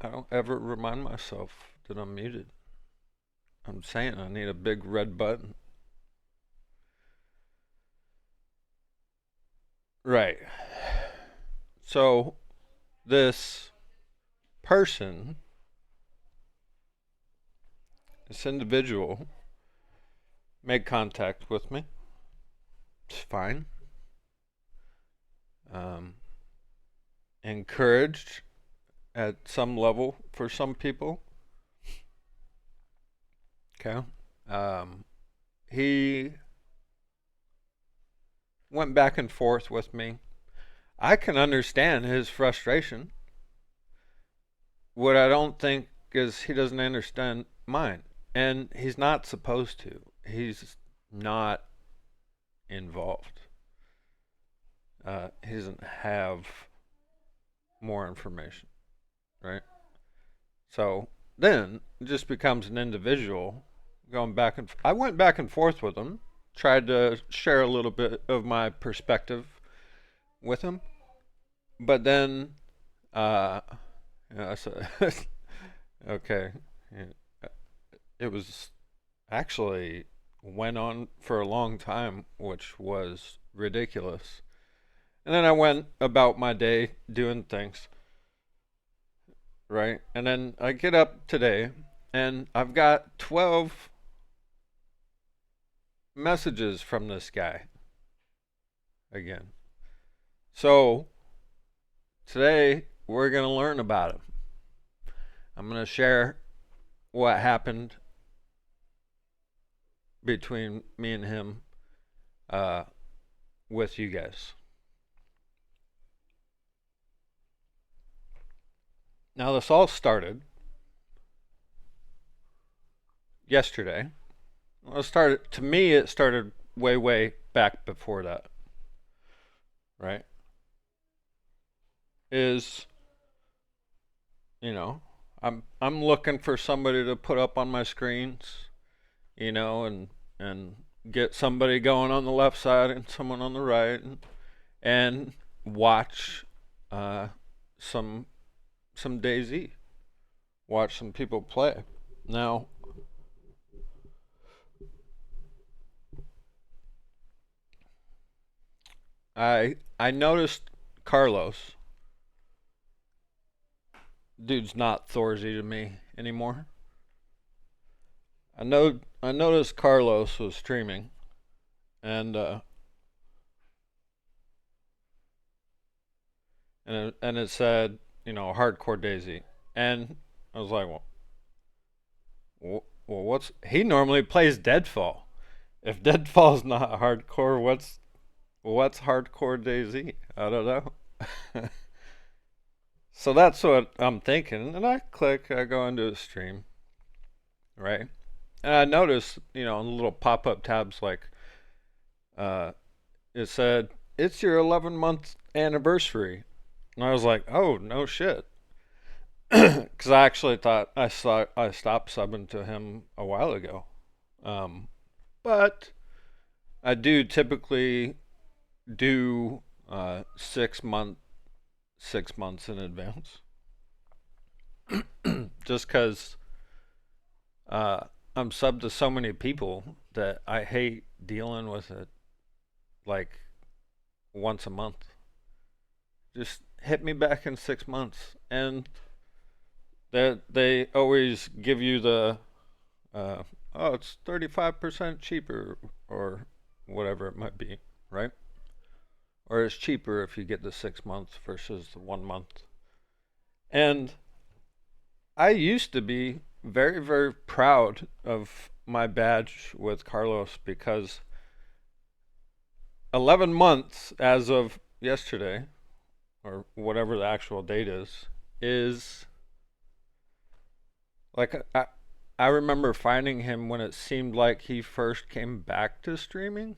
I don't ever remind myself that I'm muted. I'm saying I need a big red button. Right. So this person, this individual, made contact with me. It's fine. Um, Encouraged at some level for some people. Okay. Um, he went back and forth with me. I can understand his frustration. What I don't think is he doesn't understand mine. And he's not supposed to. He's not involved. He doesn't have more information, right? So then it just becomes an individual going back and I went back and forth with him, tried to share a little bit of my perspective with him, but then, uh, so okay, yeah, it was actually went on for a long time, which was ridiculous. And then I went about my day doing things, right? And then I get up today and I've got 12 messages from this guy again. So today we're going to learn about him. I'm going to share what happened between me and him uh, with you guys. Now, this all started yesterday. Well, to me, it started way, way back before that, right? Is, you know, I'm looking for somebody to put up on my screens, and get somebody going on the left side and someone on the right, and watch uh, some DayZ, watch some people play. Now, I noticed Carlos, dude's not Thorzy to me anymore. I noticed Carlos was streaming, and it said, hardcore DayZ, and I was like, well, what's he normally plays Deadfall? If Deadfall's not hardcore, what's hardcore DayZ? I don't know. So that's what I'm thinking, and I go into a stream, right? And I noticed, on the little pop-up tabs, like, uh, it said, it's your 11-month anniversary. And I was like, oh, no shit. Because I actually thought I stopped subbing to him a while ago. Um, but I do typically do 6 months in advance. Just because I'm subbed to so many people that I hate dealing with it like once a month. Just hit me back in 6 months, and that they always give you the oh, it's 35% cheaper or whatever it might be, right? Or it's cheaper if you get the 6 months versus the 1 month. And I used to be very, very proud of my badge with Carlos because 11 months as of yesterday, or whatever the actual date is like I remember finding him when it seemed like he first came back to streaming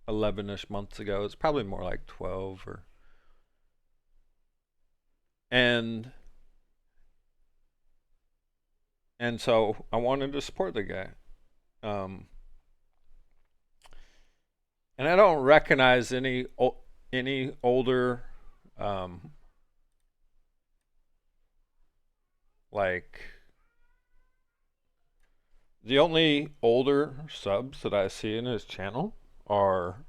11ish months ago. It's probably more like 12 or and and so I wanted to support the guy. Um and I don't recognize any older um like the only older subs that I see in his channel are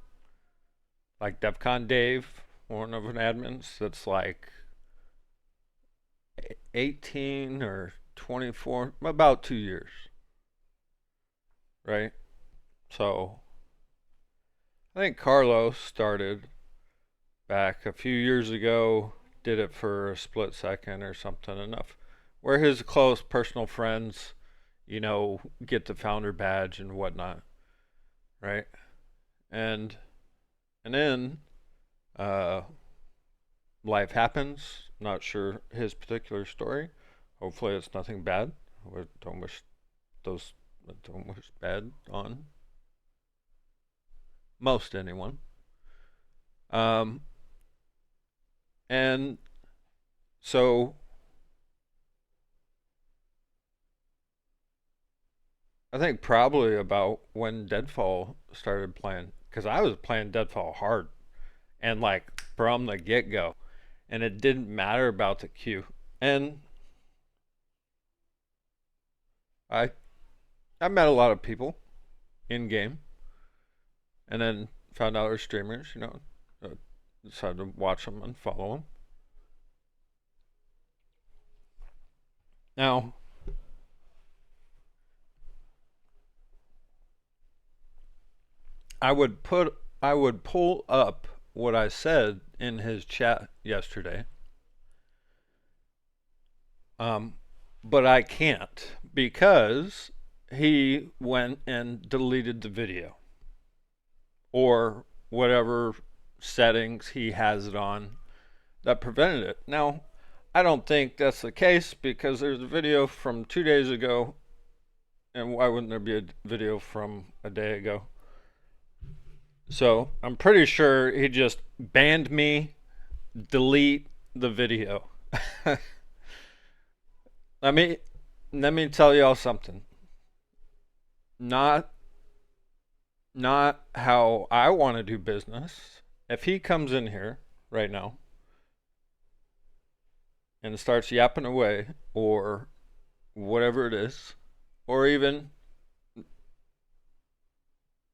like DevCon Dave, one of an admins that's like 18 or 24, about 2 years, right? So I think Carlos started back a few years ago, did it for a split second or something, enough where his close personal friends, get the founder badge and whatnot, right? And then uh, life happens. Not sure his particular story. Hopefully, it's nothing bad. I don't wish those. I don't wish bad on most anyone. Um, and so I think probably about when Deadfall started playing, because I was playing Deadfall hard and like from the get go, and it didn't matter about the queue. And I I met a lot of people in game, and then found out they're streamers. Decided to watch them and follow them. Now, I would pull up what I said in his chat yesterday. But I can't because he went and deleted the video or whatever settings he has it on that prevented it. Now, I don't think that's the case because there's a video from 2 days ago, and why wouldn't there be a video from a day ago? So I'm pretty sure he just banned me, delete the video. let me tell y'all something. Not how I want to do business. If he comes in here right now and starts yapping away or whatever it is, or even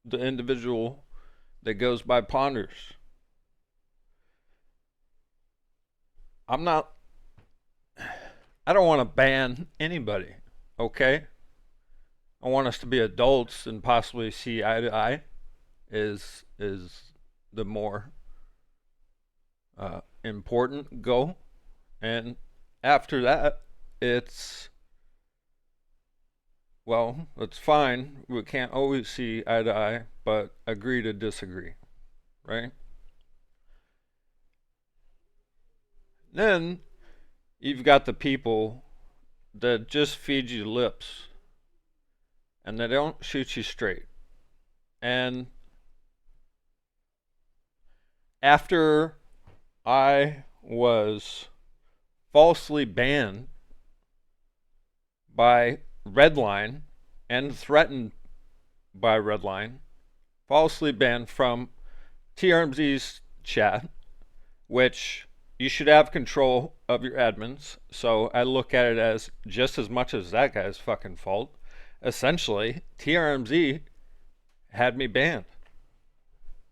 the individual that goes by Ponders, I don't want to ban anybody, okay? I want us to be adults and possibly see eye to eye is the more important goal. And after that, it's fine. We can't always see eye to eye, but agree to disagree, right? Then you've got the people that just feed you lips and they don't shoot you straight. And after I was falsely banned by Redline and threatened by Redline, falsely banned from TRMZ's chat, which you should have control of your admins. So I look at it as just as much as that guy's fucking fault. Essentially, TRMZ had me banned.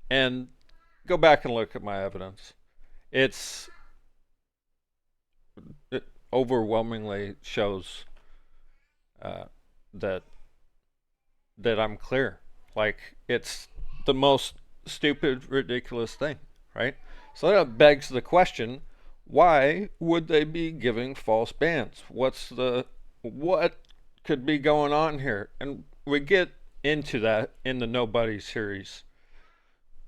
And go back and look at my evidence. It overwhelmingly shows that I'm clear. Like, it's the most stupid, ridiculous thing, right? So that begs the question, why would they be giving false bans? What could be going on here? And we get into that in the Nobody series,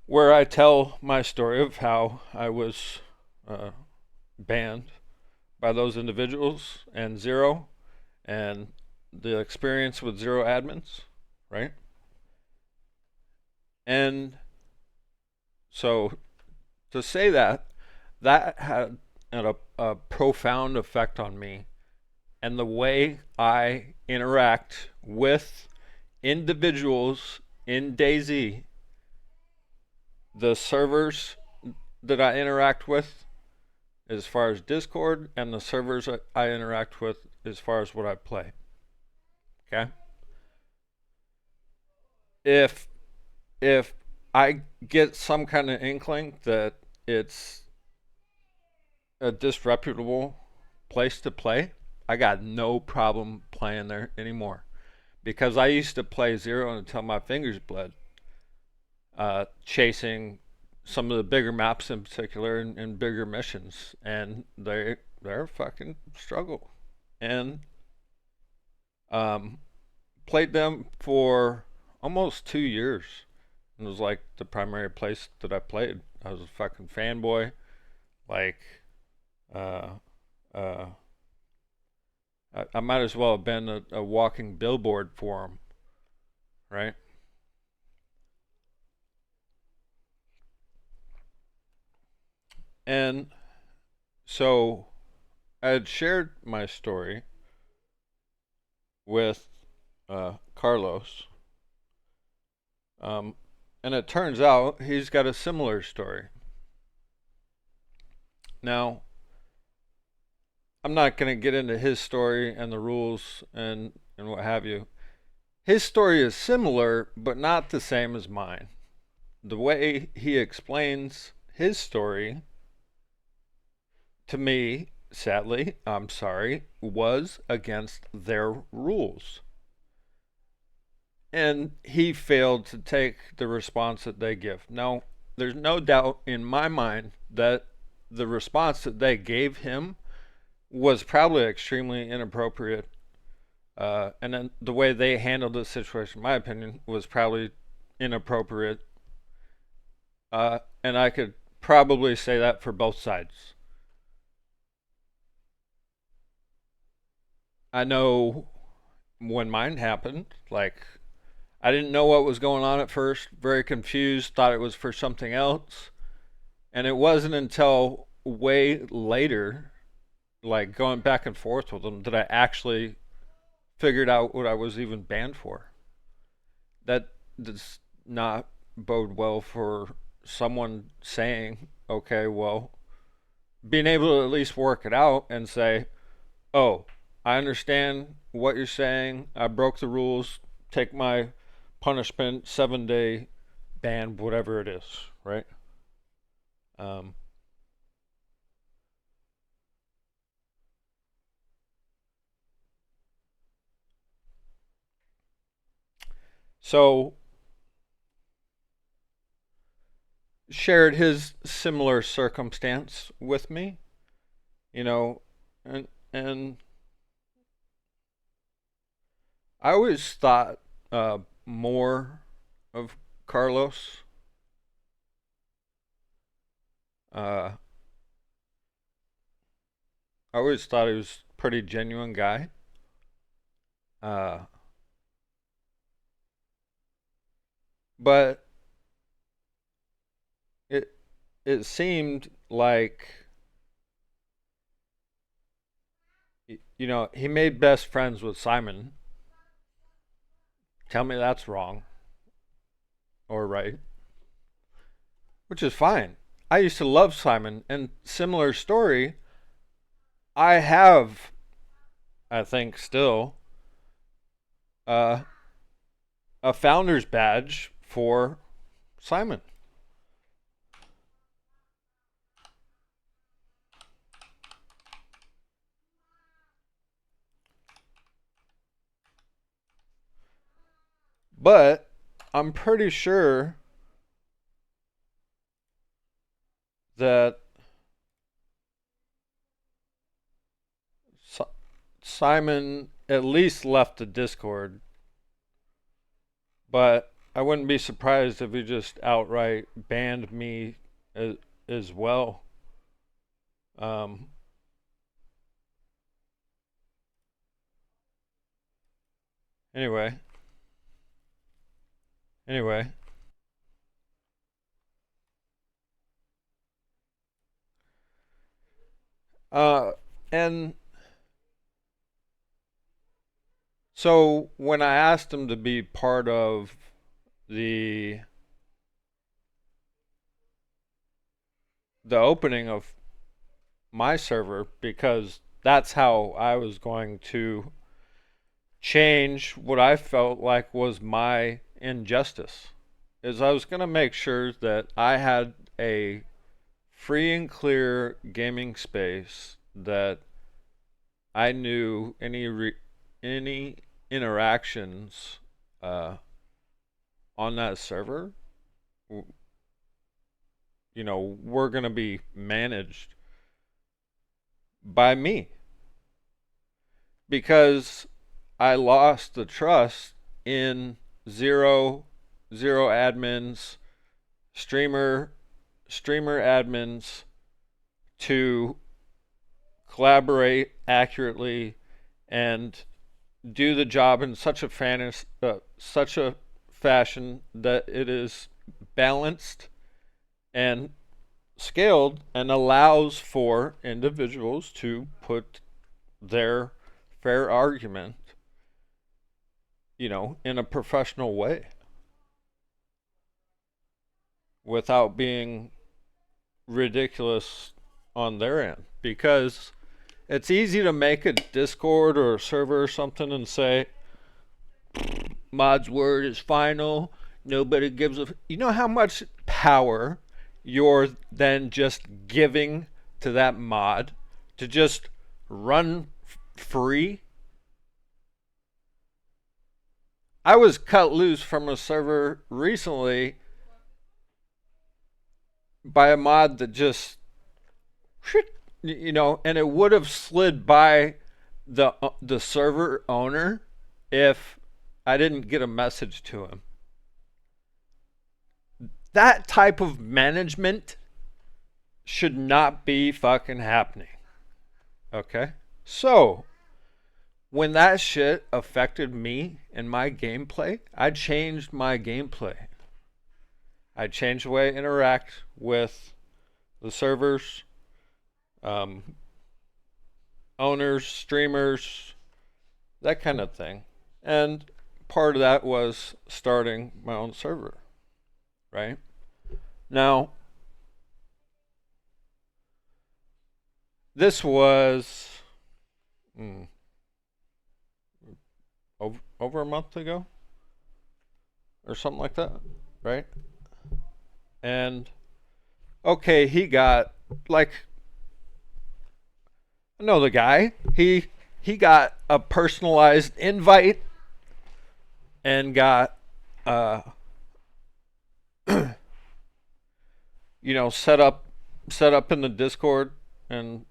where I tell my story of how I was banned by those individuals and Zero, and the experience with Zero admins, right? And so to say that had a profound effect on me and the way I interact with individuals in DayZ, the servers that I interact with, as far as Discord and the servers I interact with as far as what I play. Okay? If if I get some kind of inkling that it's a disreputable place to play, I got no problem playing there anymore. Because I used to play Zero until my fingers bled, chasing some of the bigger maps in particular and bigger missions, and they're a fucking struggle. And um, played them for almost 2 years. It was like the primary place that I played. I was a fucking fanboy. Like, uh, uh, I might as well have been a walking billboard for them, right? And so I had shared my story with Carlos, um, and it turns out he's got a similar story. Now, I'm not going to get into his story and the rules and what have you. His story is similar, but not the same as mine. The way he explains his story to me, sadly, I'm sorry, was against their rules. And he failed to take the response that they give. Now, there's no doubt in my mind that the response that they gave him was probably extremely inappropriate. And then the way they handled the situation, in my opinion, was probably inappropriate. And I could probably say that for both sides. I know when mine happened, like, I didn't know what was going on at first, very confused, thought it was for something else. And it wasn't until way later, like going back and forth with them, that I actually figured out what I was even banned for. That does not bode well for someone saying, okay, well, being able to at least work it out and say, oh, I understand what you're saying. I broke the rules. Take my punishment, 7-day ban, whatever it is, right? Um, so shared his similar circumstance with me, you know, and I always thought more of Carlos. I always thought he was a pretty genuine guy. Uh, but it it seemed like he made best friends with Simon. Tell me that's wrong or right, which is fine. I used to love Simon, and similar story. I have, I think, still uh, a founder's badge for Simon. But I'm pretty sure that Simon at least left the Discord, but I wouldn't be surprised if he just outright banned me as well. Um, anyway, anyway. And so when I asked him to be part of the the opening of my server because that's how I was going to change what I felt like was my injustice. Is I was going to make sure that I had a free and clear gaming space that I knew any interactions on that server, were going to be managed by me because I lost the trust in zero admins, streamer admins to collaborate accurately and do the job in such a fashion that it is balanced and scaled and allows for individuals to put their fair argument, in a professional way without being ridiculous on their end. Because it's easy to make a Discord or a server or something and say, mod's word is final. Nobody gives a. You know how much power you're then just giving to that mod to just run free? I was cut loose from a server recently by a mod that just, and it would have slid by the server owner if I didn't get a message to him. That type of management should not be fucking happening. Okay? So, when that shit affected me and my gameplay, I changed my gameplay. I changed the way I interact with the servers, owners, streamers, that kind of thing. And part of that was starting my own server, right? Now, this was over a month ago or something like that, right? And okay, he got I know the guy. He got a personalized invite and got set up in the Discord and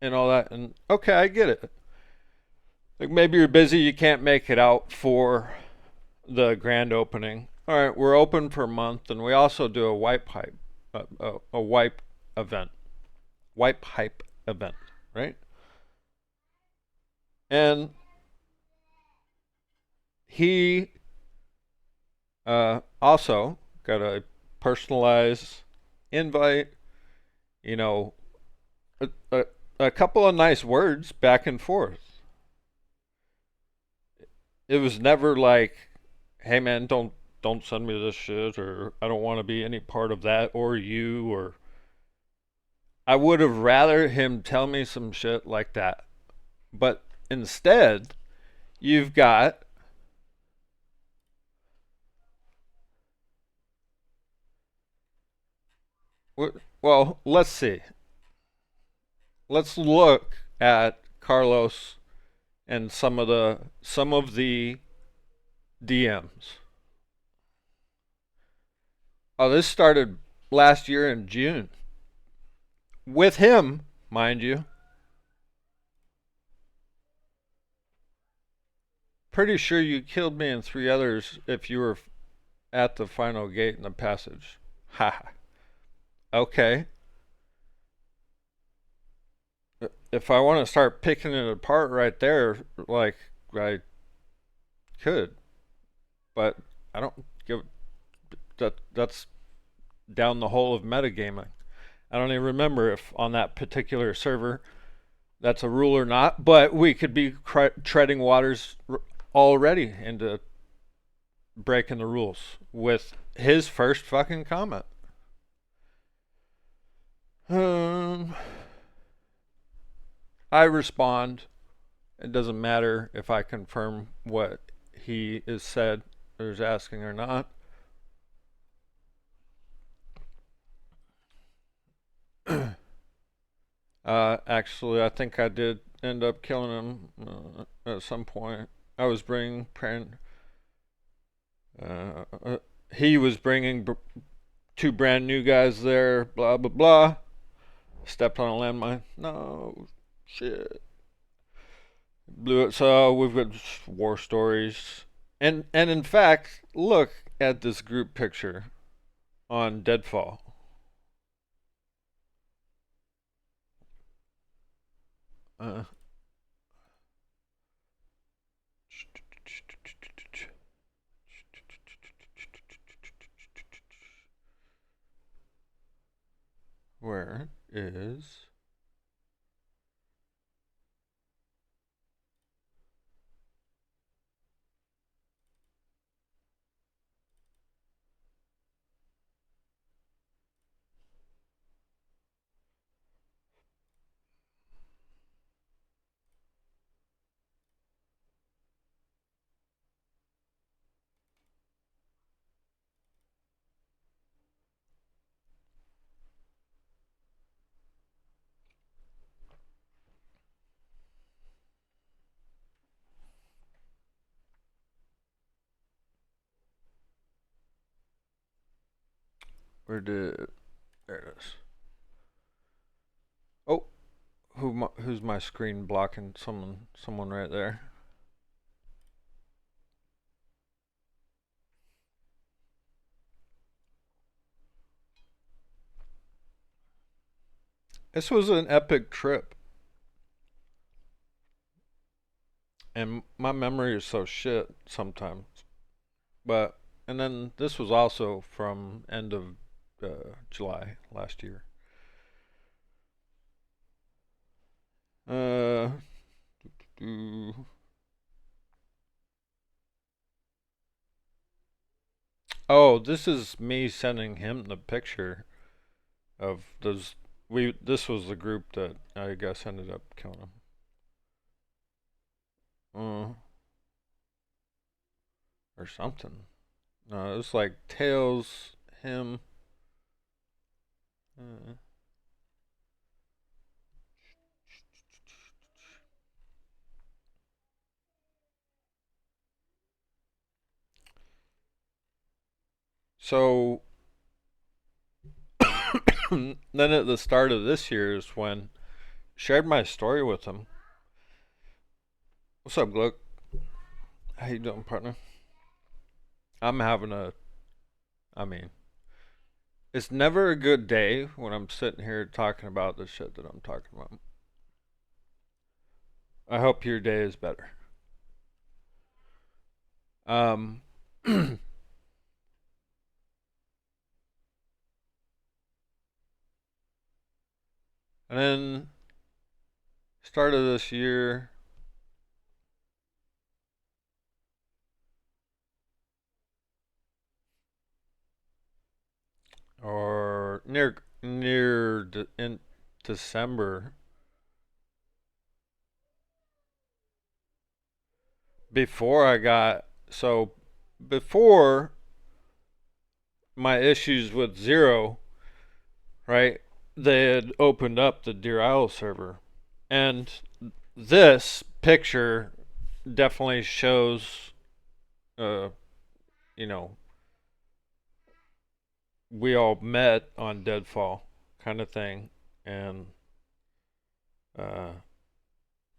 all that. And okay, I get it. Like maybe you're busy, you can't make it out for the grand opening. All right, we're open for a month, and we also do a wipe hype event, right? And he also got a personalized invite, a couple of nice words back and forth. It was never like, hey man, don't send me this shit, or I don't want to be any part of that, or you, or I would have rather him tell me some shit like that. But instead, you've got well, let's see. Let's look at Carlos and some of the DMs. Oh, this started last year in June. With him, mind you. Pretty sure you killed me and 3 others if you were at the final gate in the passage. Ha. Okay. If I want to start picking it apart right there, like I could, but I don't give that's down the hole of metagaming. I don't even remember if on that particular server that's a rule or not, but we could be treading waters already into breaking the rules with his first fucking comment. I respond. It doesn't matter if I confirm what he is said or is asking or not. Actually, I think I did end up killing him at some point. I was bringing he was bringing two brand new guys there. Blah blah blah. Stepped on a landmine. No shit. Blew it. So we've got war stories, and in fact, look at this group picture on Deadfall. Uh, where is where did there it is. Oh, who's my screen blocking? Someone right there. This was an epic trip, and my memory is so shit sometimes. But and then this was also from end of July last year. Uh, oh, this is me sending him the picture of those. This was the group that I guess ended up killing him. Or something. No, it was like Tails, him. Uh, so then at the start of this year is when shared my story with him. What's up, Gluck? How you doing, partner? I'm having a. I mean, it's never a good day when I'm sitting here talking about the shit that I'm talking about. I hope your day is better. Um, and then start of this year, or in December, before I got so before my issues with Zero, right? They had opened up the Deer Isle server, and this picture definitely shows, uh, you know, we all met on Deadfall, kind of thing, and uh,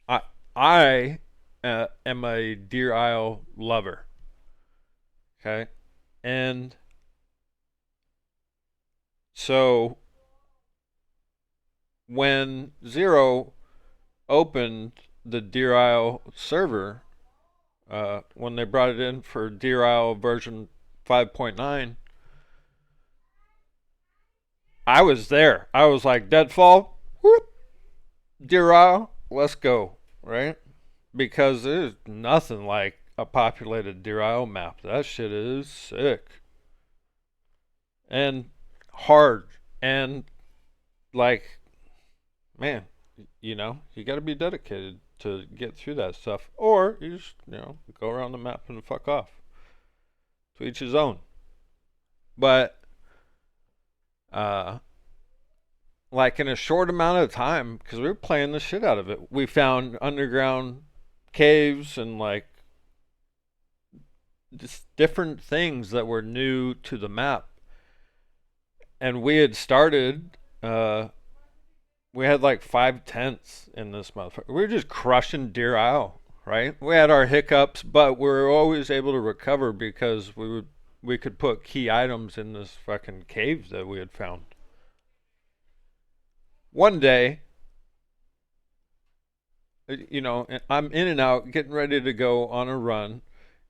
I I am a Deer Isle lover. Okay, and so when Zero opened the Deer Isle server, when they brought it in for Deer Isle version 5.9, I was there. I was like, Deadfall, whoop, Deer Isle, let's go, right? Because there's nothing like a populated Deer Isle map. That shit is sick. And hard. And, like, man, you know, you got to be dedicated to get through that stuff, or you just, you know, go around the map and fuck off. To each his own. But uh, like in a short amount of time, because we were playing the shit out of it, we found underground caves and like just different things that were new to the map. And we had started. We had like 5 tents in this motherfucker. We were just crushing Deer Isle, right? We had our hiccups, but we were always able to recover because we could put key items in this fucking cave that we had found. One day, you know, I'm in and out, getting ready to go on a run.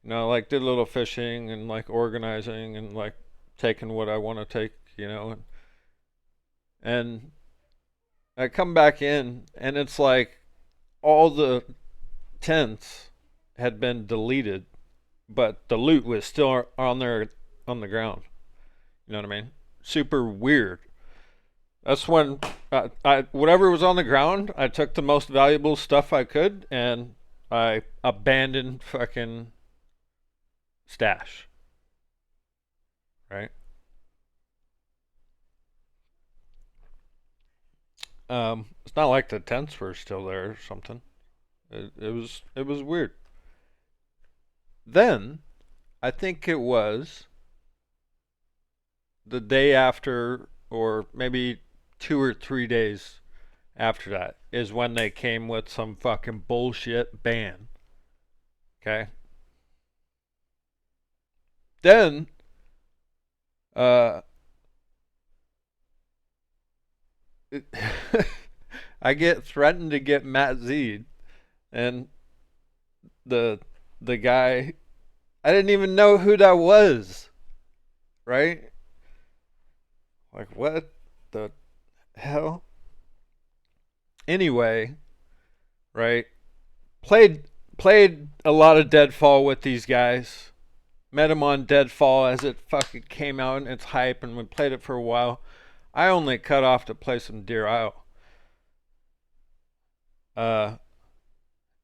You know, like did a little fishing and like organizing and like taking what I want to take, you know, and I come back in and it's like all the tents had been deleted, but the loot was still on there on the ground. You know what I mean? Super weird. That's when I whatever was on the ground, I took the most valuable stuff I could and I abandoned fucking stash. Right? It's not like the tents were still there or something. It was weird. Then I think it was the day after, or maybe 2 or 3 days after that, is when they came with some fucking bullshit ban. Okay. Then, uh, I get threatened to get Matt Z'd, and the the guy, I didn't even know who that was. Right? Like what the hell? Anyway, right? Played a lot of Deadfall with these guys. Met them on Deadfall as it fucking came out and its hype, and we played it for a while. I only cut off to play some Deer Isle. Uh,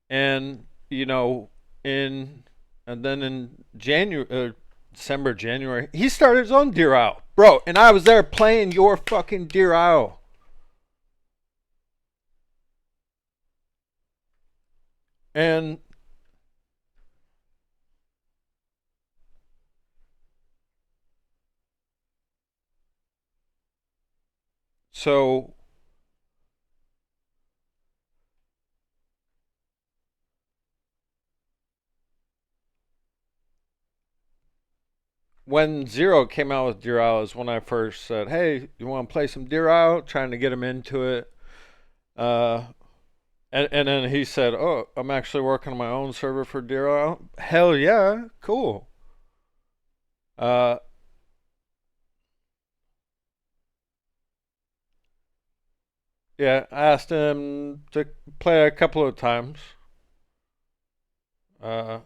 and you know, in and then in January, December, January, he started his own Deer Isle, bro. And I was there playing your fucking Deer Isle. And so when Zero came out with Deer Isle is when I first said, "Hey, you want to play some Deer Isle?" Trying to get him into it. Uh, and then he said, "Oh, I'm actually working on my own server for Deer Isle." Hell yeah, cool. Uh, yeah, I asked him to play a couple of times. Uh,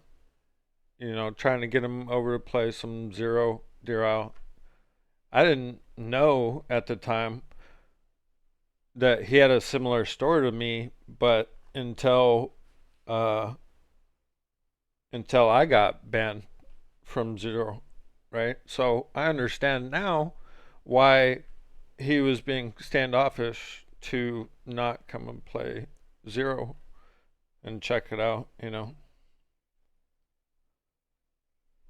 you know, trying to get him over to play some Zero Deer Isle. I didn't know at the time that he had a similar story to me, but uh, until I got banned from Zero, right? So I understand now why he was being standoffish to not come and play Zero and check it out, you know.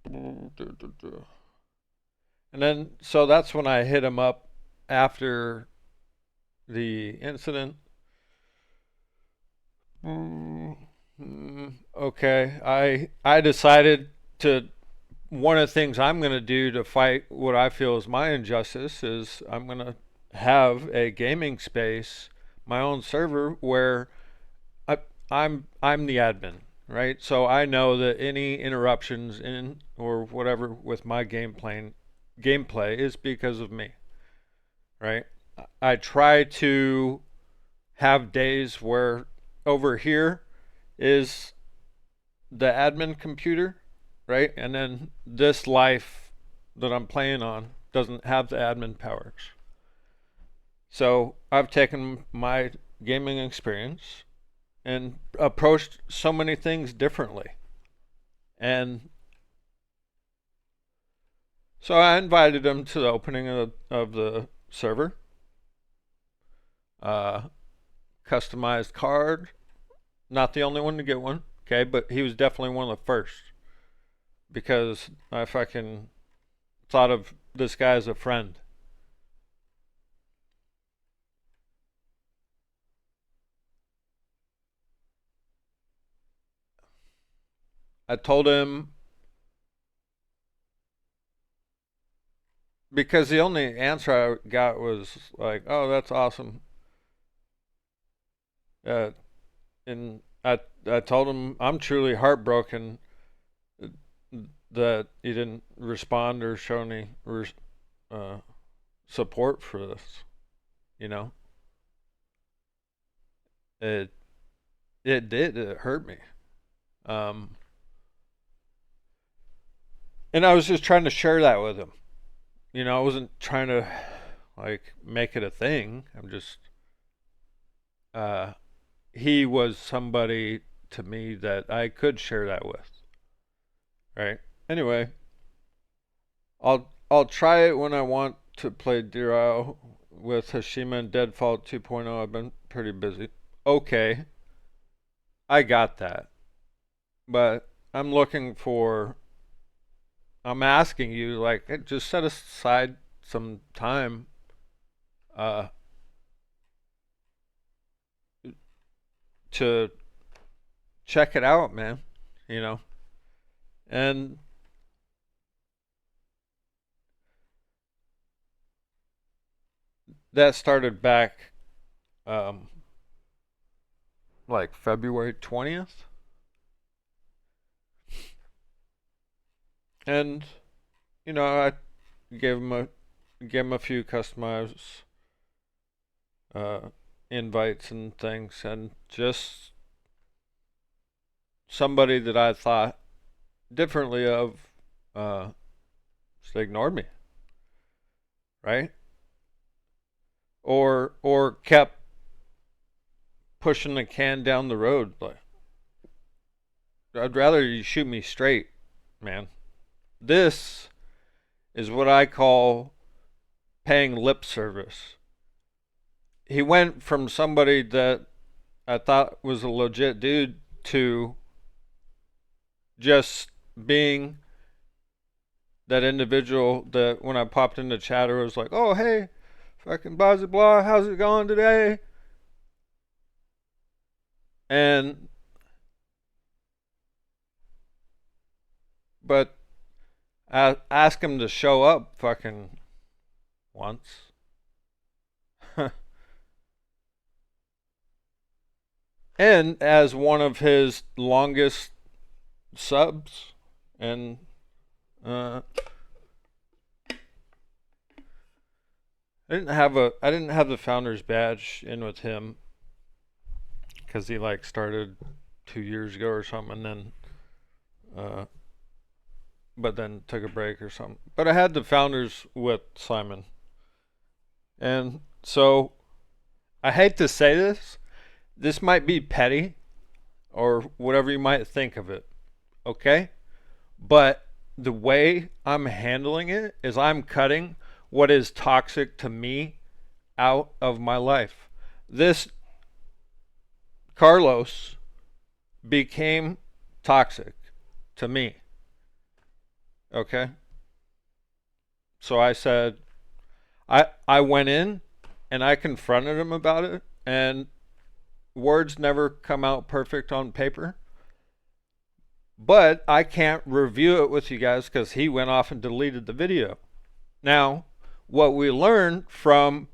And then, so that's when I hit him up after the incident. Okay, I decided to. One of the things I'm going to do to fight what I feel is my injustice is I'm going to have a gaming space, my own server where I, I'm the admin, right? So I know that any interruptions in or whatever with my gameplay is because of me, right? I try to have days where over here is the admin computer, right? And then this life that I'm playing on doesn't have the admin powers. So I've taken my gaming experience and approached so many things differently. And so I invited him to the opening of the server. Uh, Customized card. Not the only one to get one, okay, but he was definitely one of the first because I fucking thought of this guy as a friend. I told him because the only answer I got was like, "Oh, that's awesome." Uh, and I told him I'm truly heartbroken that he didn't respond or show any uh, support for this. You know, it it did. It hurt me. Um, and I was just trying to share that with him. You know, I wasn't trying to like make it a thing. I'm just uh he was somebody to me that I could share that with. Right? Anyway, I'll try it when I want to play Dero with Hashima and Deadfall 2.0. I've been pretty busy. Okay, I got that. But I'm asking you like just set aside some time uh to check it out, man. You know, and that started back um, like February 20th, and you know I gave him a gave him a few customized uh, invites and things, and just somebody that I thought differently of just ignored me, right? Or kept pushing the can down the road. Like I'd rather you shoot me straight, man. This is what I call paying lip service. He went from somebody that I thought was a legit dude to just being that individual that when I popped into chatter was like, oh, hey, fucking blah, blah, blah, how's it going today? And, but I asked him to show up fucking once. And as one of his longest subs, and uh, I didn't have the founder's badge in with him because he like started 2 years ago or something, and then uh, but then took a break or something. But I had the founders with Simon, and so I hate to say this. This might be petty or whatever you might think of it, okay? But the way I'm handling it is I'm cutting what is toxic to me out of my life. This Carlos became toxic to me. Okay? So I said I went in and I confronted him about it, and words never come out perfect on paper. But I can't review it with you guys because he went off and deleted the video. Now, what we learned from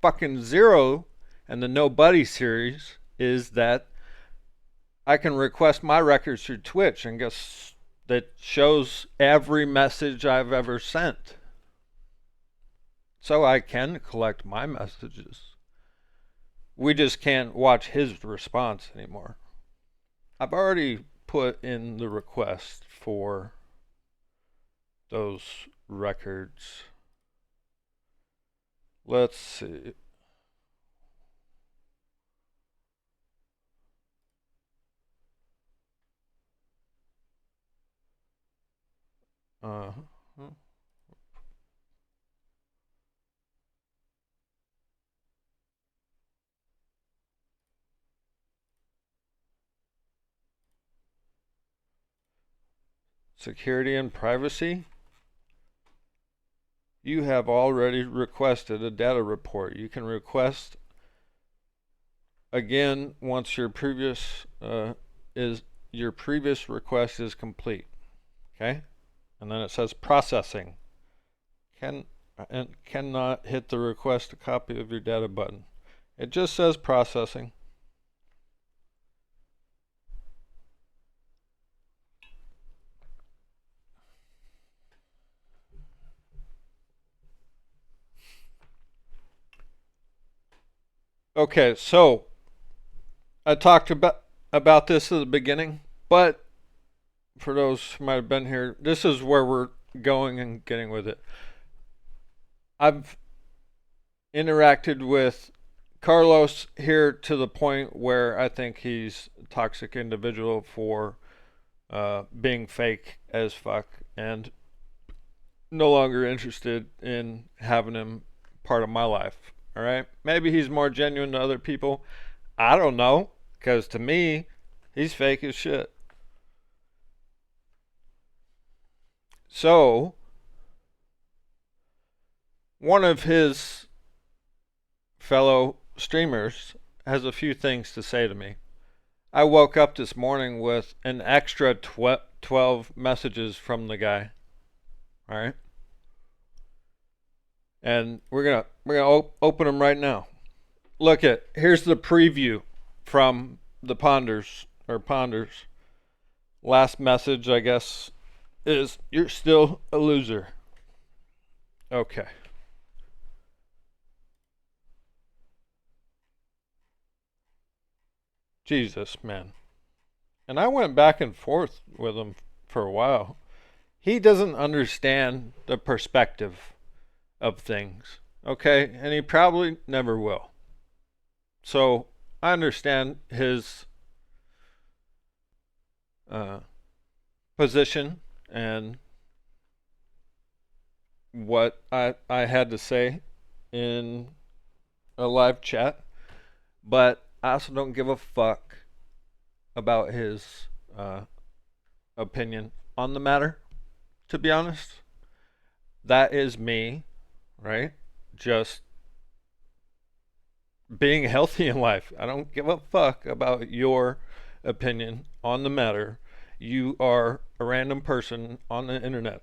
fucking Zero and the Nobody series is that I can request my records through Twitch, and guess that shows every message I've ever sent. So I can collect my messages. We just can't watch his response anymore. I've already put in the request for those records. Let's see. Uh, Security and privacy. You have already requested a data report. You can request again once your previous request is complete. Okay, and then it says processing. Cannot hit the request a copy of your data button. It just says processing. Okay, so I talked about this at the beginning, but for those who might have been here, this is where we're going and getting with it. I've interacted with Carlos here to the point where I think he's a toxic individual for being fake as fuck and no longer interested in having him part of my life. All right? Maybe he's more genuine to other people. I don't know, because to me, he's fake as shit. So, one of his fellow streamers has a few things to say to me. I woke up this morning with an extra 12 messages from the guy. All right? And we're gonna open them right now. Look at, here's the preview from the Ponders. Last message, I guess, is you're still a loser. Okay. Jesus, man. And I went back and forth with him for a while. He doesn't understand the perspective of things. Okay? And he probably never will. So I understand his position and what I had to say in a live chat, but I also don't give a fuck about his opinion on the matter, to be honest. That is me, right? Just being healthy in life. I don't give a fuck about your opinion on the matter. You are a random person on the internet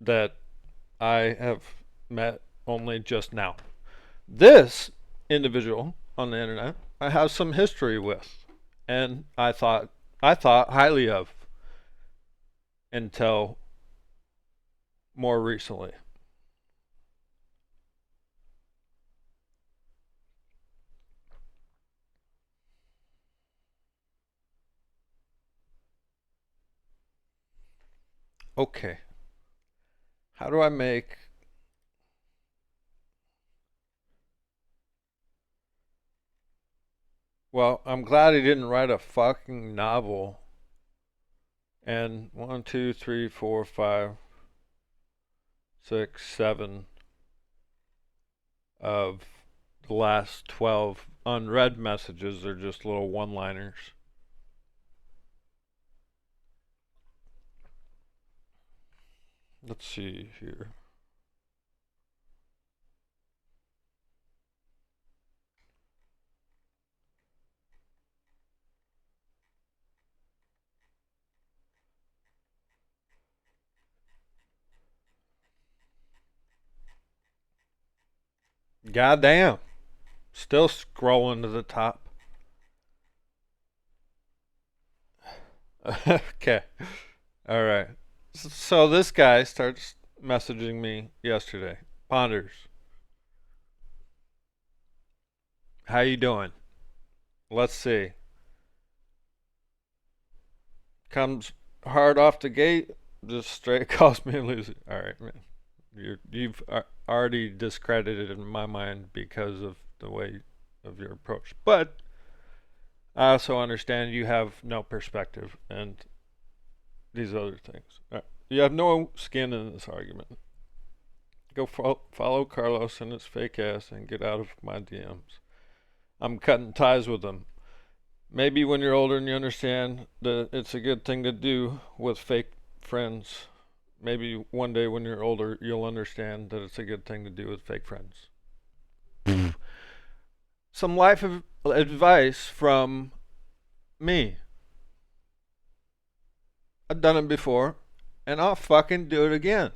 that I have met only just now. This individual on the internet I have some history with, and I thought highly of until more recently. Okay, how do I make well, I'm glad he didn't write a fucking novel. And 1, 2, 3, 4, 5, 6, 7 of the last 12 unread messages are just little one-liners. Let's see here. Goddamn. Still scrolling to the top. Okay. All right. So this guy starts messaging me yesterday. Ponders, how you doing? Let's see. Comes hard off the gate, just straight calls me a loser. All right, man. You've already discredited in my mind because of the way of your approach. But I also understand you have no perspective and these other things. All right. You have no skin in this argument. Go follow Carlos and his fake ass and get out of my DMs. I'm cutting ties with him. Maybe when you're older and you understand that it's a good thing to do with fake friends, maybe one day when you're older you'll understand that it's a good thing to do with fake friends. Some life advice from me. I've done it before, and I'll fucking do it again.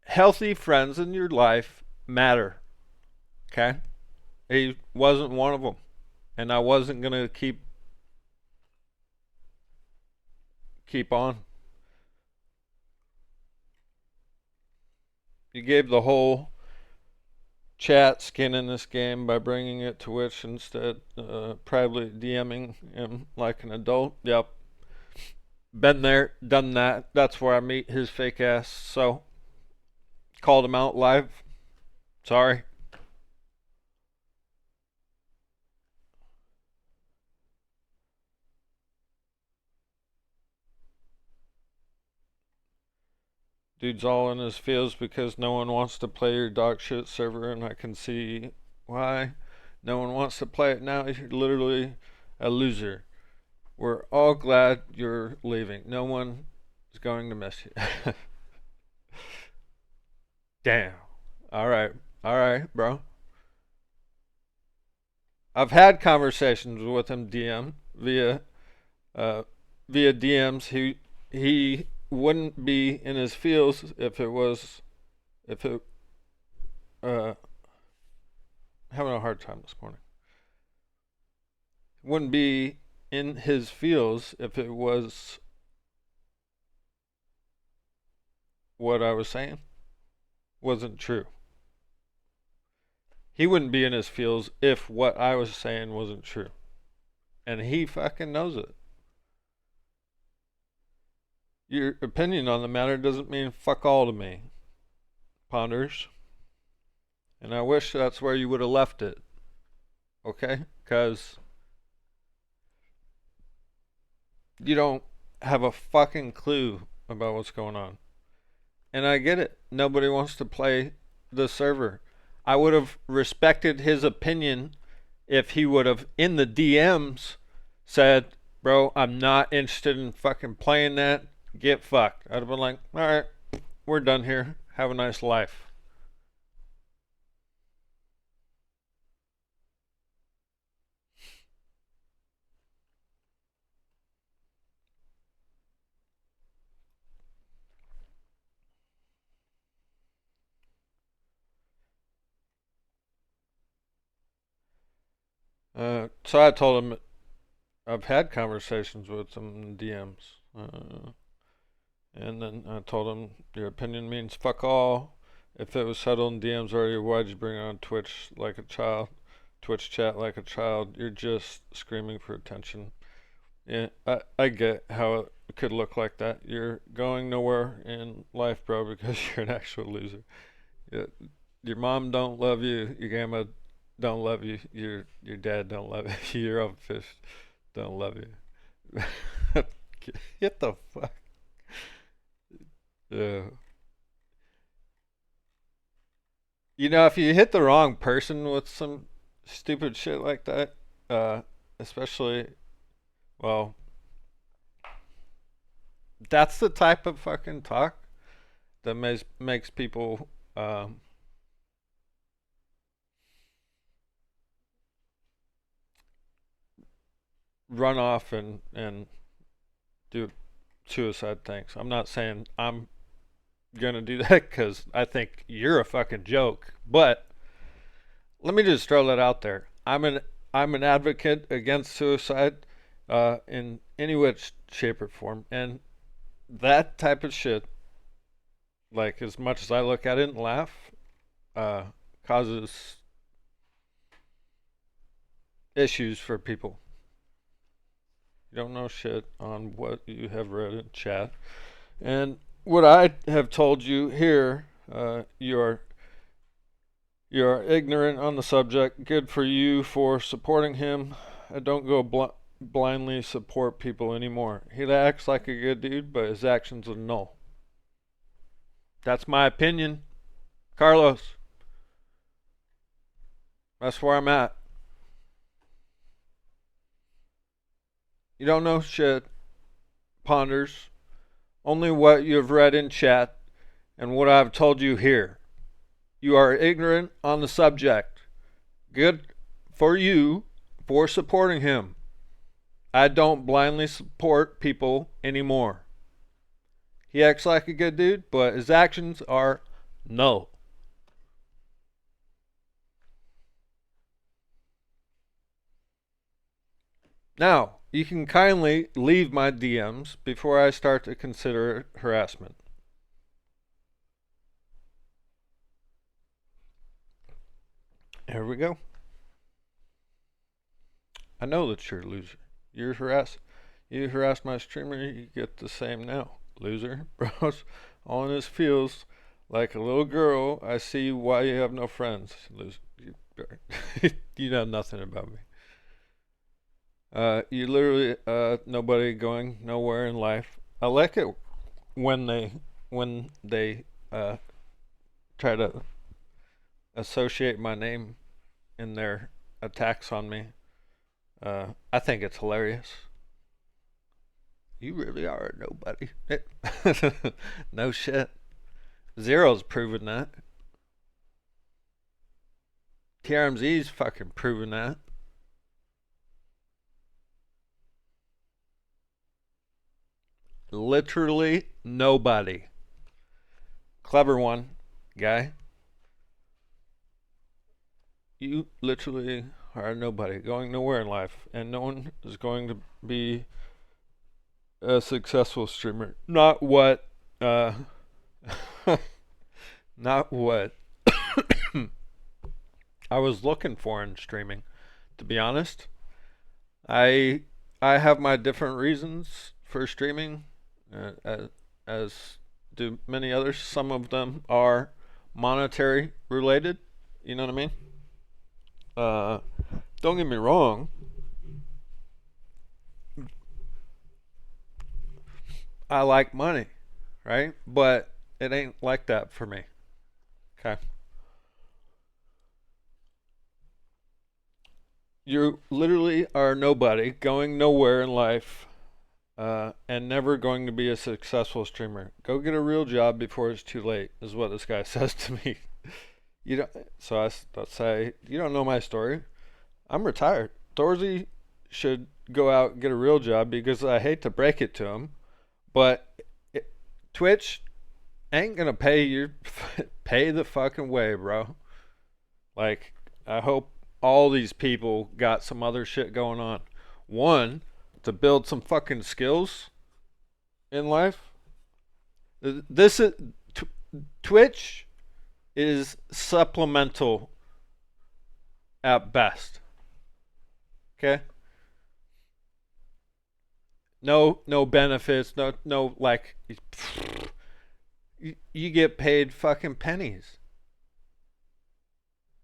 Healthy friends in your life matter. Okay? He wasn't one of them. And I wasn't going to keep on. You gave the whole chat skin in this game by bringing it to Twitch instead, privately DMing him like an adult. Yep. Been there, done that. That's where I meet his fake ass. So, called him out live. Sorry. Dude's all in his feels because no one wants to play your dog shit server, and I can see why. No one wants to play it now. You're literally a loser. We're all glad you're leaving. No one is going to miss you. Damn. Alright, bro. I've had conversations with him via DMs. He wouldn't be in his feels if it having a hard time this morning. Wouldn't be in his feels if it was what I was saying wasn't true. He wouldn't be in his feels if what I was saying wasn't true. And he fucking knows it. Your opinion on the matter doesn't mean fuck all to me, Ponders. And I wish that's where you would have left it. Okay? Because you don't have a fucking clue about what's going on. And I get it. Nobody wants to play the server. I would have respected his opinion if he would have, in the DMs, said, bro, I'm not interested in fucking playing that. Get fucked. I'd have been like, alright, we're done here. Have a nice life. So I told him I've had conversations with him in DMs. And then I told him, your opinion means fuck all. If it was settled in DMs already, why'd you bring it on Twitch like a child? Twitch chat like a child. You're just screaming for attention. Yeah, I get how it could look like that. You're going nowhere in life, bro, because you're an actual loser. Your mom don't love you. Your grandma don't love you. Your dad don't love you. Your own fish don't love you. Get the fuck. Yeah. You know, if you hit the wrong person with some stupid shit like that, especially, well, that's the type of fucking talk that makes people run off and do suicide things. I'm not saying I'm gonna do that because I think you're a fucking joke, but let me just throw that out there. I'm an advocate against suicide in any which shape or form, and that type of shit, like as much as I look at it and laugh, causes issues for people. You don't know shit on what you have read in chat. And what I have told you here, you're ignorant on the subject. Good for you for supporting him. Don't go blindly support people anymore. He acts like a good dude, but his actions are null. That's my opinion. Carlos, that's where I'm at. You don't know shit, ponders. Only what you have read in chat and what I've told you here. You are ignorant on the subject. Good for you for supporting him. I don't blindly support people anymore. He acts like a good dude, but his actions are no. Now, you can kindly leave my DMs before I start to consider harassment. Here we go. I know that you're a loser. You harass my streamer, you get the same now. Loser, bros. All in this feels like a little girl. I see why you have no friends. Loser. You know nothing about me. You literally nobody going nowhere in life. I like it when they try to associate my name in their attacks on me. I think it's hilarious. You really are a nobody. No shit. Zero's proven that. TRMZ's fucking proven that. Literally nobody. Clever one, guy. You literally are nobody, going nowhere in life, and no one is going to be a successful streamer. Not what not what I was looking for in streaming, to be honest. I I have my different reasons for streaming, as do many others. Some of them are monetary related. You know what I mean? Don't get me wrong. I like money, right? But it ain't like that for me. Okay. You literally are nobody, going nowhere in life, and never going to be a successful streamer. Go get a real job before it's too late, is what this guy says to me. You don't. So I say, you don't know my story. I'm retired. Thorzy should go out and get a real job because I hate to break it to him, but Twitch ain't gonna pay you. Pay the fucking way, bro. Like, I hope all these people got some other shit going on. One, to build some fucking skills in life. This is Twitch is supplemental at best. Okay? No benefits, no like you get paid fucking pennies.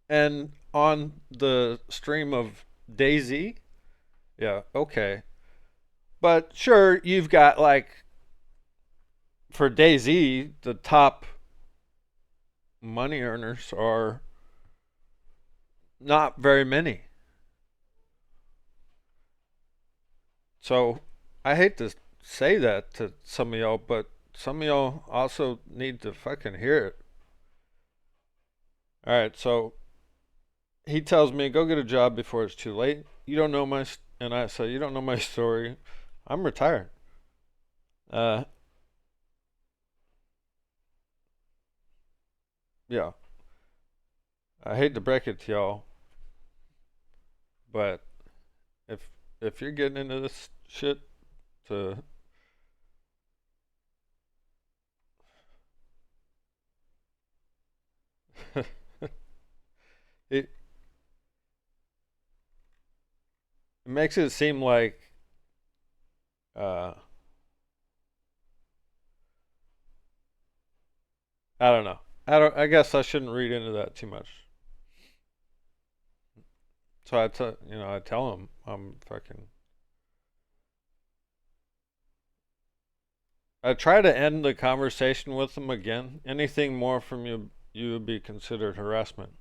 And on the stream of DayZ, yeah, okay. But sure, you've got like for DayZ, the top money earners are not very many. So I hate to say that to some of y'all, but some of y'all also need to fucking hear it. All right, so he tells me go get a job before it's too late. You don't know my, and I say you don't know my story. I'm retired. Yeah. I hate to break it to y'all, but if if you're getting into this shit to it makes it seem like uh I don't know. I guess I shouldn't read into that too much. So I tell him I'm fucking I try to end the conversation with them again. Anything more from you would be considered harassment.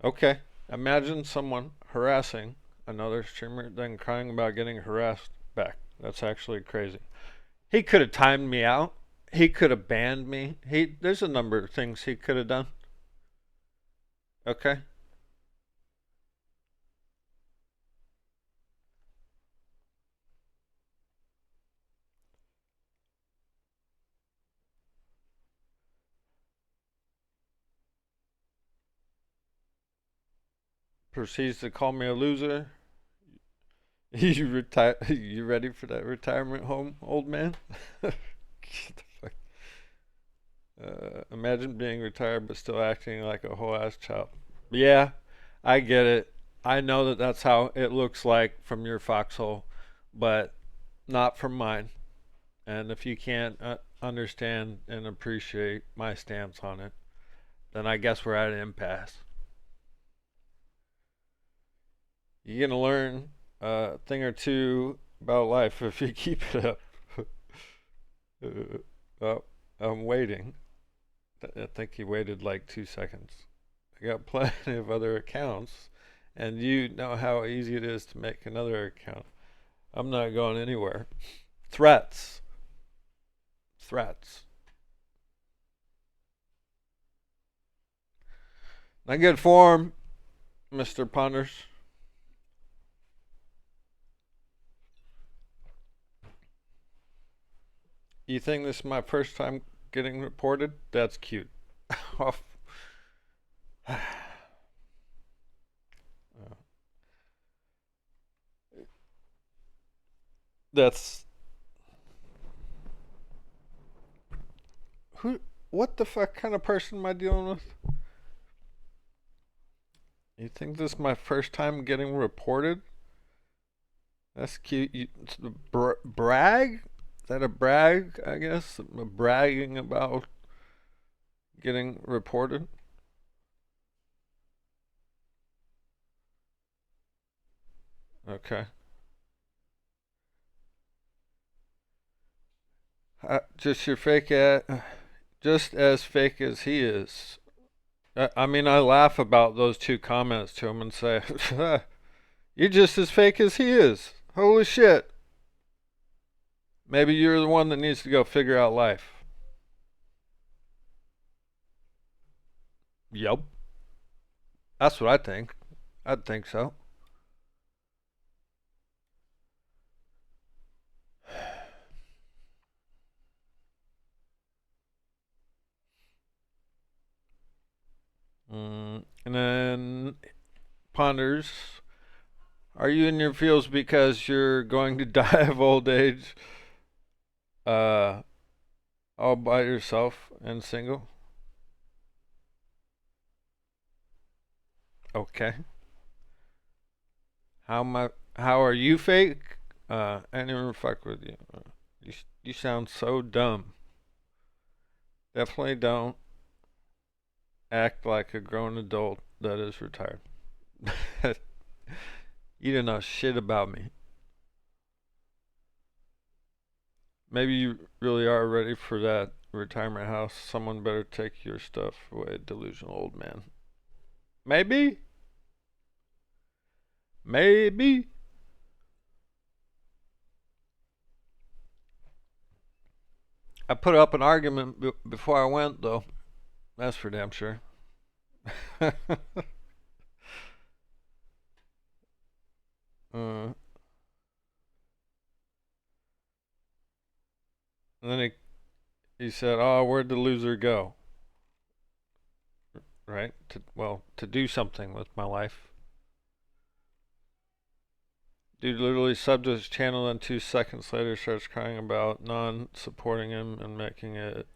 Okay. Imagine someone harassing another streamer, then crying about getting harassed back. That's actually crazy. He could have timed me out. He could have banned me. There's a number of things he could have done. Okay. Proceeds to call me a loser. You retire? You ready for that retirement home, old man? Get the fuck. Imagine being retired but still acting like a whole ass child. Yeah, I get it. I know that that's how it looks like from your foxhole, but not from mine. And if you can't understand and appreciate my stance on it, then I guess we're at an impasse. You're gonna learn a thing or two about life if you keep it up. Oh, I'm waiting. I think he waited like 2 seconds. I got plenty of other accounts, and you know how easy it is to make another account. I'm not going anywhere. Threats. Threats. Not good form, Mr. Ponders. You think this is my first time getting reported? That's cute. That's who? What the fuck kind of person am I dealing with? You think this is my first time getting reported? That's cute. Brag? Is that a brag? I guess bragging about getting reported. Okay. Just your fake just as fake as he is. I mean, I laugh about those two comments to him and say, "You're just as fake as he is." Holy shit. Maybe you're the one that needs to go figure out life. Yup. That's what I think. I'd think so. And then ponders. Are you in your feels because you're going to die of old age all by yourself and single? Okay. How are you fake? I didn't even fuck with you. You sound so dumb. Definitely don't act like a grown adult that is retired. You don't know shit about me. Maybe you really are ready for that retirement house. Someone better take your stuff away, delusional old man. Maybe? Maybe? I put up an argument before I went, though. That's for damn sure. And then he said, "Oh, where'd the loser go?" Right? To do something with my life. Dude literally subbed his channel and 2 seconds later starts crying about non-supporting him and making it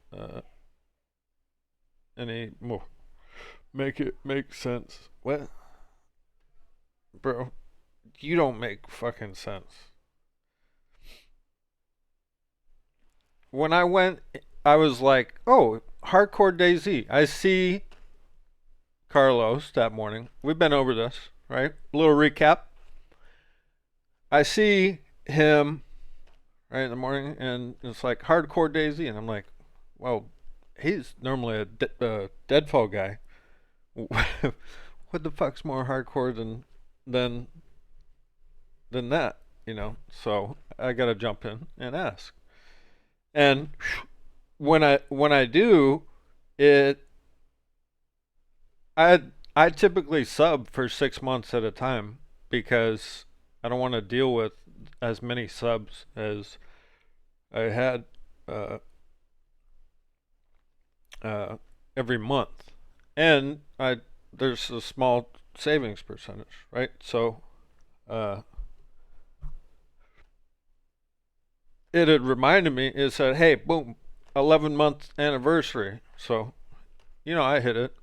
any more. Make it make sense. What? Bro, you don't make fucking sense. When I went, I was like, oh, hardcore DayZ. I see Carlos that morning. We've been over this, right? A little recap. I see him right in the morning, and it's like hardcore DayZ, and I'm like, well, he's normally a deadfall guy. What the fuck's more hardcore than than that, you know? So I gotta jump in and ask. And when I do, it I I typically sub for 6 months at a time because I don't want to deal with as many subs as I had uh, uh, every month, and I there's a small savings percentage, right? So uh, it had reminded me. It said, "Hey, boom, 11-month anniversary." So I hit it,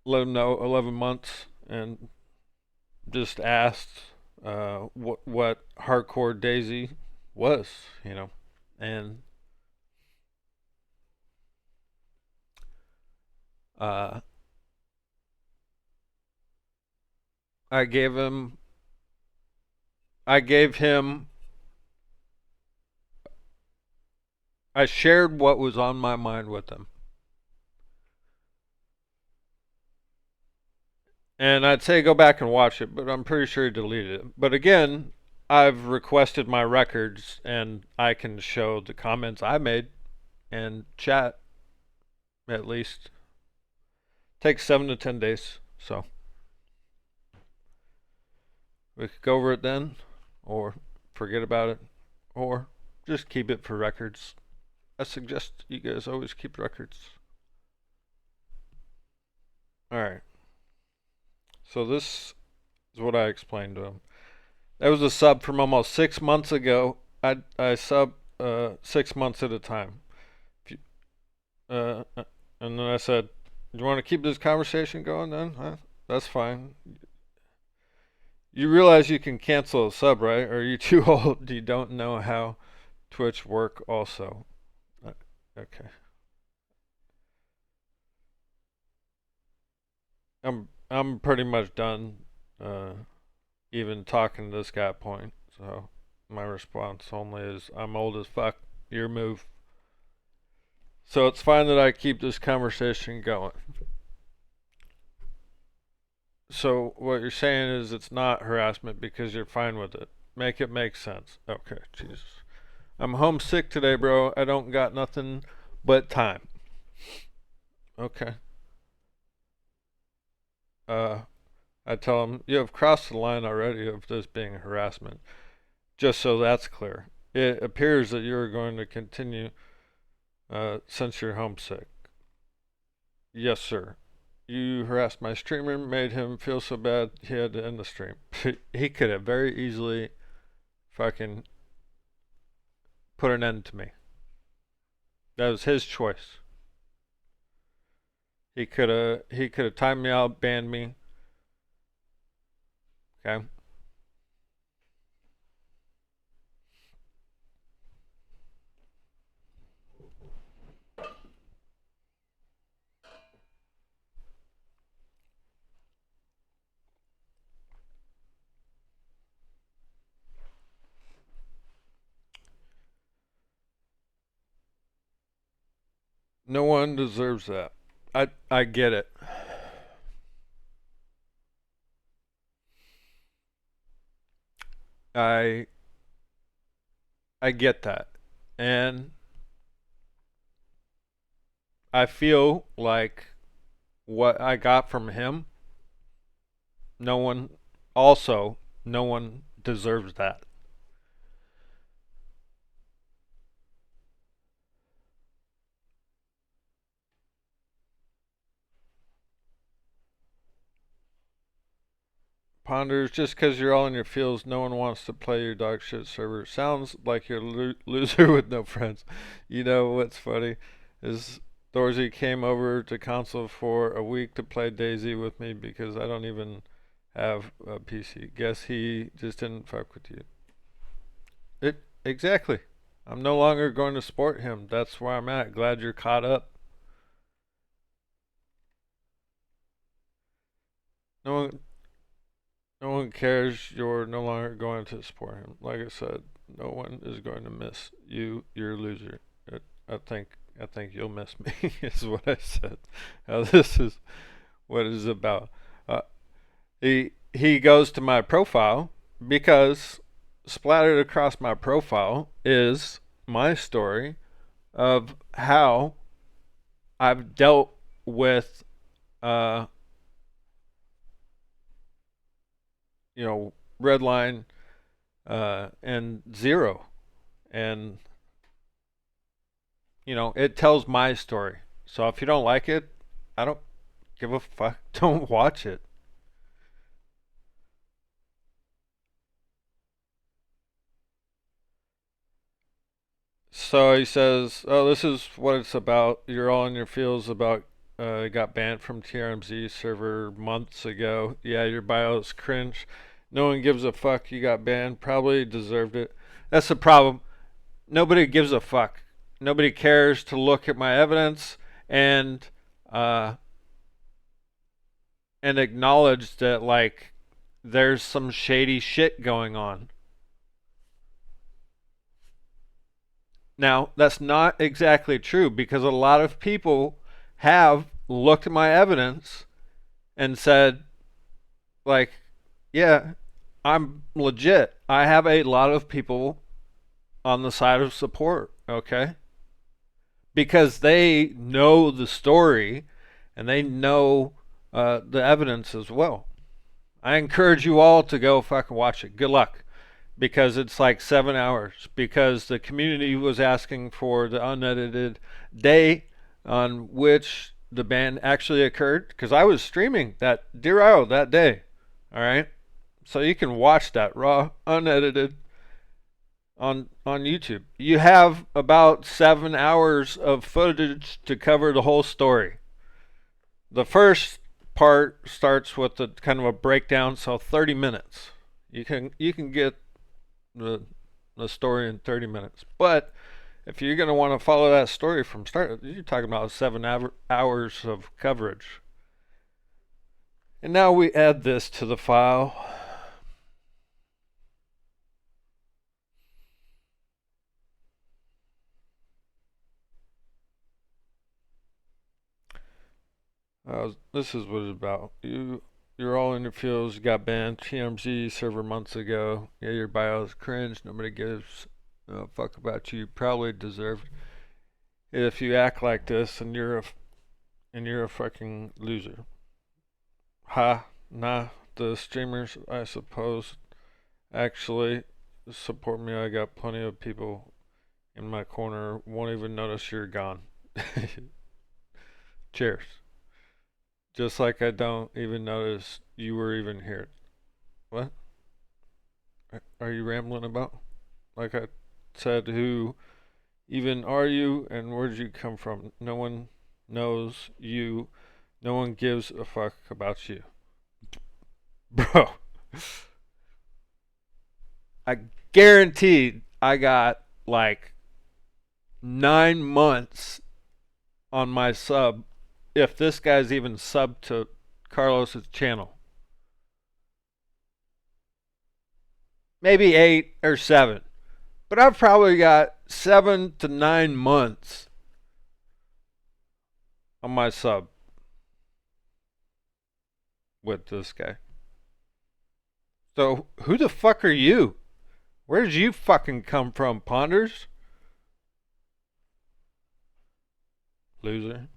let them know 11 months, and just asked what hardcore DayZ was, and uh, I gave him I gave him I shared what was on my mind with him. And I'd say go back and watch it, but I'm pretty sure he deleted it. But again, I've requested my records and I can show the comments I made and chat at least. Takes 7 to 10 days. So we could go over it then, or forget about it, or just keep it for records. I suggest you guys always keep records. Alright. So this is what I explained to him. That was a sub from almost 6 months ago. I sub 6 months at a time. And then I said, "Do you want to keep this conversation going then? Huh? That's fine. You realize you can cancel a sub, right? Or are you too old? You don't know how Twitch work also?" Okay. I'm pretty much done even talking to this guy point. So my response only is, "I'm old as fuck. Your move." So it's fine that I keep this conversation going. So what you're saying is it's not harassment because you're fine with it. Make it make sense. Okay, Jesus. I'm homesick today, bro. I don't got nothing but time. Okay. I tell him, you have crossed the line already of this being harassment. Just so that's clear. It appears that you're going to continue since you're homesick. Yes, sir. You harassed my streamer, made him feel so bad he had to end the stream. He could have very easily fucking put an end to me. That was his choice. He could have timed me out, banned me. Okay. No one deserves that. I get it. I I get that. And I feel like what I got from him, no one no one deserves that. Ponders, just because you're all in your feels, no one wants to play your dog shit server. Sounds like you're a loser with no friends. You know what's funny is Thorzy came over to console for a week to play DayZ with me because I don't even have a PC. Guess he just didn't fuck with you. Exactly. I'm no longer going to support him. That's where I'm at. Glad you're caught up. No one, no one one cares, you're no longer going to support him. Like I said, no one is going to miss you. You're a loser. I think you'll miss me. Is what I said. This is what it is about. Uh, he goes to my profile because splattered across my profile is my story of how I've dealt with uh, red line and zero, and it tells my story. So if you don't like it, I don't give a fuck. Don't watch it. So he says, "Oh, this is what it's about. You're all in your feels about. Got banned from TRMZ server months ago. Yeah, your bio is cringe. No one gives a fuck. You got banned. Probably deserved it. That's the problem. Nobody gives a fuck. Nobody cares to look at my evidence and uh, and acknowledge that like there's some shady shit going on." Now, that's not exactly true because a lot of people have looked at my evidence and said, like, yeah, I'm legit. I have a lot of people on the side of support, okay? Because they know the story and they know the evidence as well. I encourage you all to go fucking watch it. Good luck. Because it's like 7 hours. Because the community was asking for the unedited day on which the ban actually occurred. Because I was streaming that Dear that day. All right, so you can watch that raw, unedited on YouTube. You have about 7 hours of footage to cover the whole story. The first part starts with a kind of a breakdown, so 30 minutes. You can get the story in 30 minutes. But if you're going to want to follow that story from start, you're talking about 7 hours of coverage. And now we add this to the file. This is what it's about. You're all in your fields. You got banned TMZ server months ago. Yeah, your bio is cringe. Nobody gives a fuck about you. You probably deserved it if you act like this, and you're a fucking loser. Ha, nah. The streamers, I suppose, actually support me. I got plenty of people in my corner. Won't even notice you're gone. Cheers. Just like I don't even notice you were even here. What? Are you rambling about? Like I said, who even are you and where did you come from? No one knows you. No one gives a fuck about you. Bro, I guaranteed I got like 9 months on my sub if this guy's even subbed to Carlos's channel. Maybe 8 or 7. But I've probably got 7 to 9 months on my sub with this guy. So who the fuck are you? Where did you fucking come from, Ponders? Loser.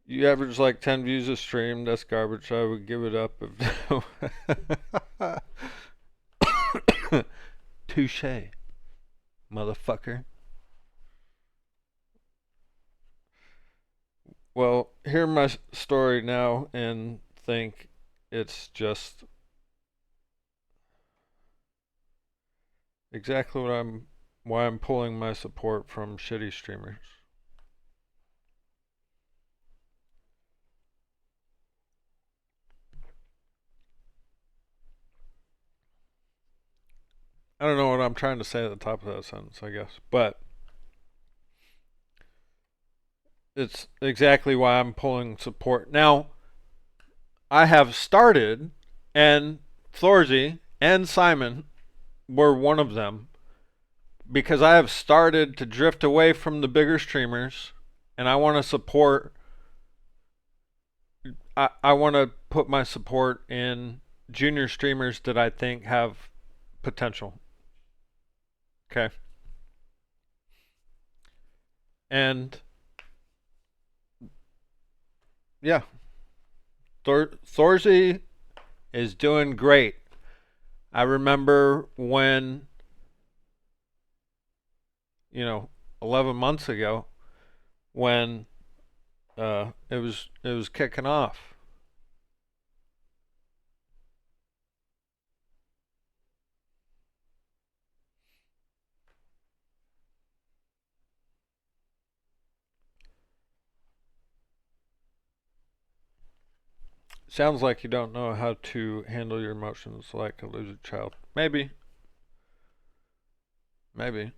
You average like 10 views a stream. That's garbage. I would give it up if... Touche, motherfucker. Well, hear my story now and think it's just exactly why I'm pulling my support from shitty streamers. I don't know what I'm trying to say at the top of that sentence, I guess, but it's exactly why I'm pulling support. Now, I have started, and POND3RZ and Simon were one of them, because I have started to drift away from the bigger streamers, and I want to support. I want to put my support in junior streamers that I think have potential. Okay. And yeah, THORZY is doing great. I remember when, 11 months ago, when it was kicking off. Sounds like you don't know how to handle your emotions like a loser child. Maybe, maybe,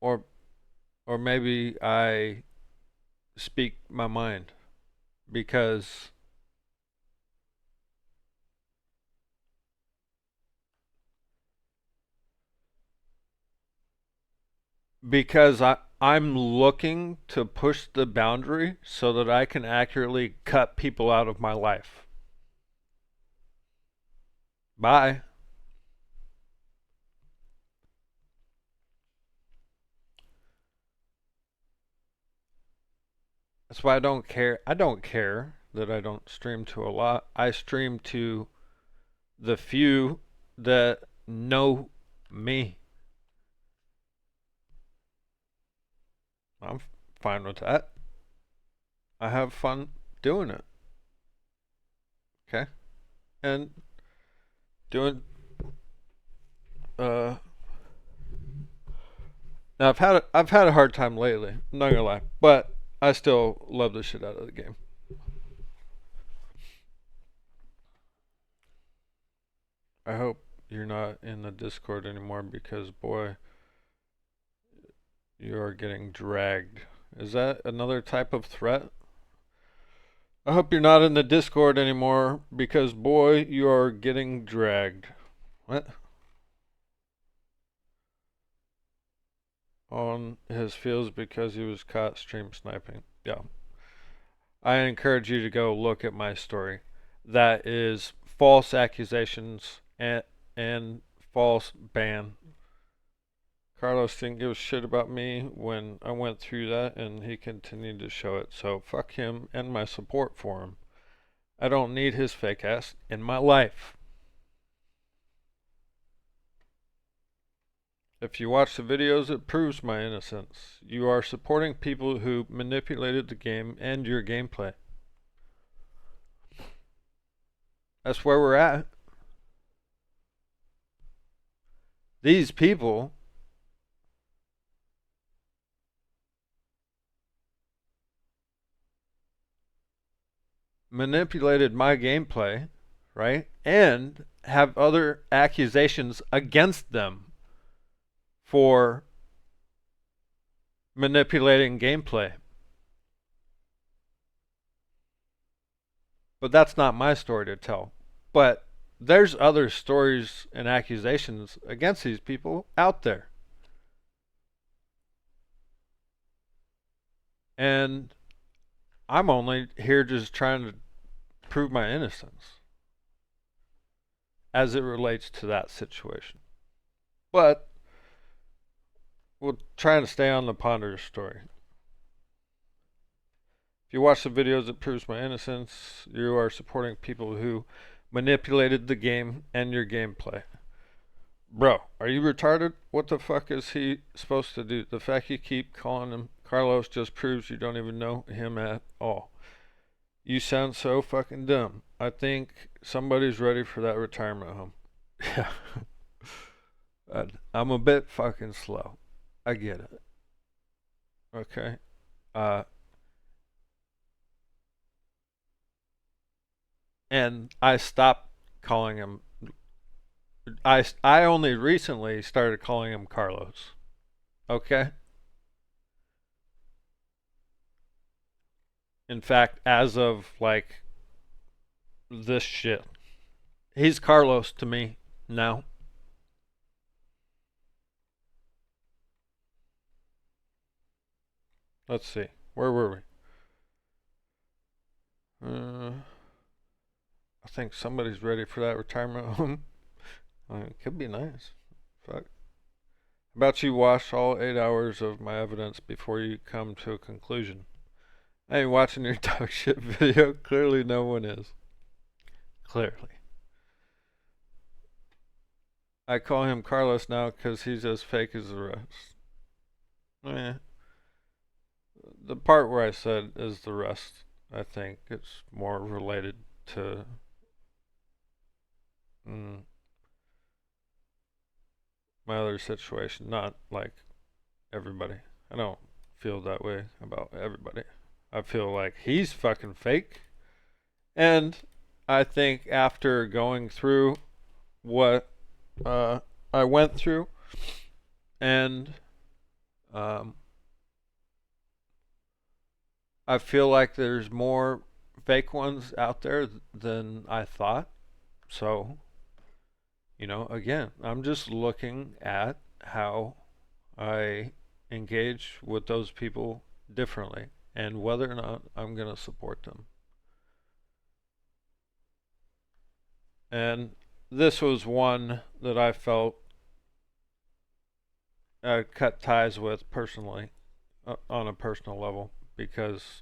or maybe I speak my mind because I'm looking to push the boundary so that I can accurately cut people out of my life. Bye. That's why I don't care. I don't care that I don't stream to a lot. I stream to the few that know me. I'm fine with that. I have fun doing it. Okay? And doing now I've had a hard time lately. I'm not gonna lie, but I still love the shit out of the game. I hope you're not in the Discord anymore because boy, you are getting dragged. Is that another type of threat? I hope you're not in the Discord anymore because boy, you are getting dragged. What? On his feels because he was caught stream sniping. Yeah. I encourage you to go look at my story. That is false accusations and false ban. Carlos didn't give a shit about me when I went through that, and he continued to show it. So fuck him and my support for him. I don't need his fake ass in my life. If you watch the videos, it proves my innocence. You are supporting people who manipulated the game and your gameplay. That's where we're at. These people manipulated my gameplay, right? And have other accusations against them for manipulating gameplay. But that's not my story to tell. But there's other stories and accusations against these people out there. And I'm only here just trying to prove my innocence as it relates to that situation. But we're trying to stay on the Ponder story. If you watch the videos, it proves my innocence. You are supporting people who manipulated the game and your gameplay. Bro, are you retarded? What the fuck is he supposed to do? The fact you keep calling him Carlos just proves you don't even know him at all. You sound so fucking dumb. I think somebody's ready for that retirement home. Yeah. I'm a bit fucking slow. I get it. Okay. Uh, and I stopped calling him. I only recently started calling him Carlos. Okay. In fact, as of like this shit, He's Carlos to me now. Let's see. Where were we? I think somebody's ready for that retirement home. It could be nice. Fuck. How about you wash all 8 hours of my evidence before you come to a conclusion? I ain't watching your dog shit video. Clearly, no one is. Clearly. I call him Carlos now because he's as fake as the rest. Eh. The part where I said is the rest, I think it's more related to my other situation, not like everybody. I don't feel that way about everybody. I feel like he's fucking fake. And I think after going through what I went through and I feel like there's more fake ones out there than I thought. So, again, I'm just looking at how I engage with those people differently and whether or not I'm going to support them. And this was one that I felt I cut ties with personally, on a personal level, because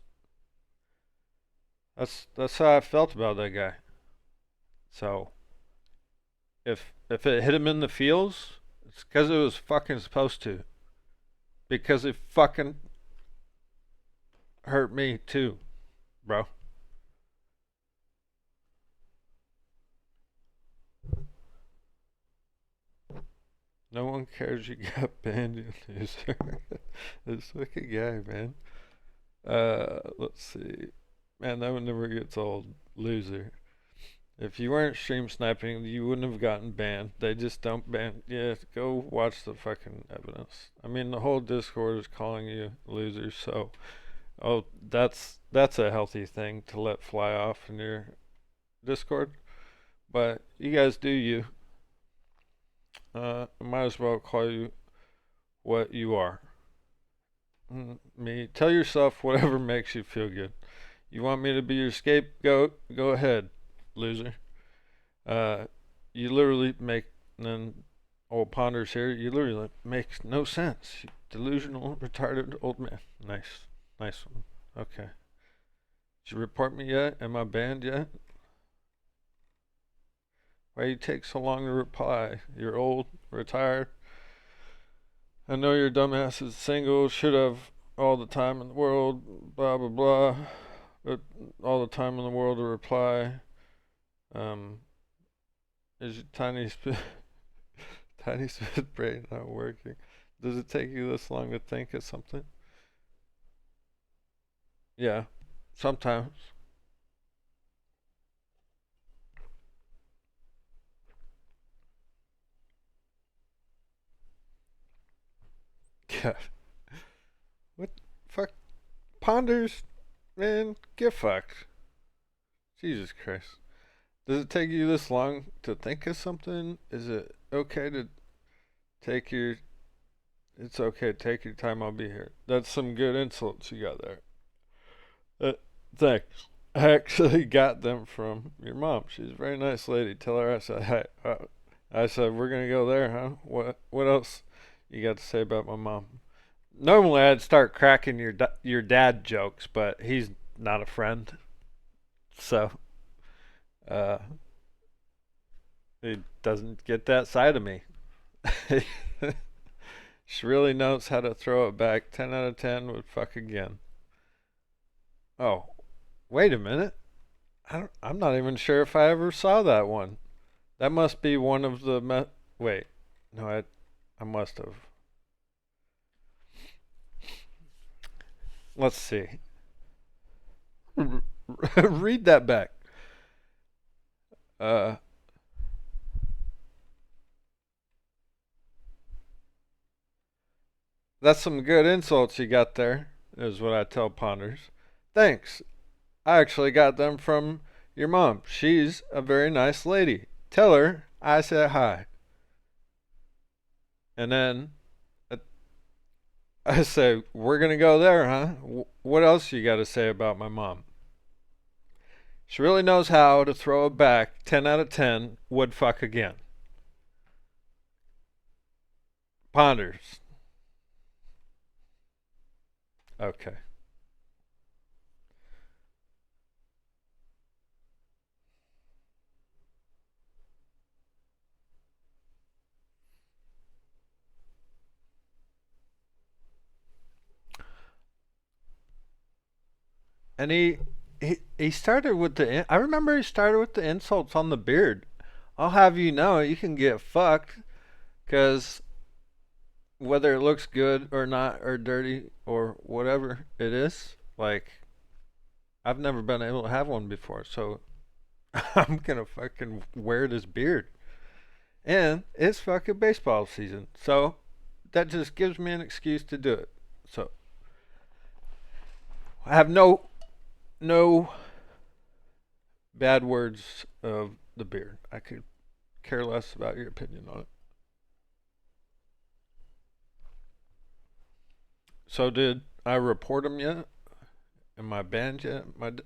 that's how I felt about that guy. So if it hit him in the feels, it's because it was fucking supposed to. Because it fucking hurt me too, bro. No one cares you got banned, you loser. This fucking guy, man. Let's see. Man, that one never gets old. Loser. If you weren't stream sniping, you wouldn't have gotten banned. They just don't ban. Yeah, go watch the fucking evidence. I mean, the whole Discord is calling you losers, so that's a healthy thing to let fly off in your Discord. But you guys do you. I might as well call you what you are. Me. Tell yourself whatever makes you feel good. You want me to be your scapegoat? Go ahead, loser. You literally make, and then old Ponders here, you literally makes no sense. You delusional, retarded old man. Nice. Nice one. Okay. Did you report me yet? Am I banned yet? Why you take so long to reply? You're old, retired. I know your dumbass is single, should have all the time in the world, blah blah blah. But all the time in the world to reply. Is your tiny spit brain not working? Does it take you this long to think of something? Yeah, sometimes. Yeah. What? Fuck. Ponders? Man, get fucked. Jesus Christ. Does it take you this long to think of something? Is it okay to take your... It's okay, take your time, I'll be here. That's some good insults you got there. Thanks. I actually got them from your mom. She's a very nice lady. Tell her I said hi. I said, we're going to go there, huh? What else you got to say about my mom? Normally I'd start cracking your dad jokes, but he's not a friend. So, uh, he doesn't get that side of me. She really knows how to throw it back. 10 out of 10 would fuck again. Oh, wait a minute. I'm not even sure if I ever saw that one. That must be one of the... Wait. No, I must have. Let's see. Read that back. That's some good insults you got there, is what I tell Ponders. Thanks. I actually got them from your mom. She's a very nice lady. Tell her I said hi. And then I say, we're going to go there, huh? What else you got to say about my mom? She really knows how to throw it back. 10 out of 10 would fuck again. Ponders. Okay. And he started with I remember he started with the insults on the beard. I'll have you know, you can get fucked because whether it looks good or not, or dirty, or whatever it is, like, I've never been able to have one before, so I'm gonna fucking wear this beard. And it's fucking baseball season, so that just gives me an excuse to do it. So I have no bad words of the beard. I could care less about your opinion on it. So did I report him yet? Am I banned yet? But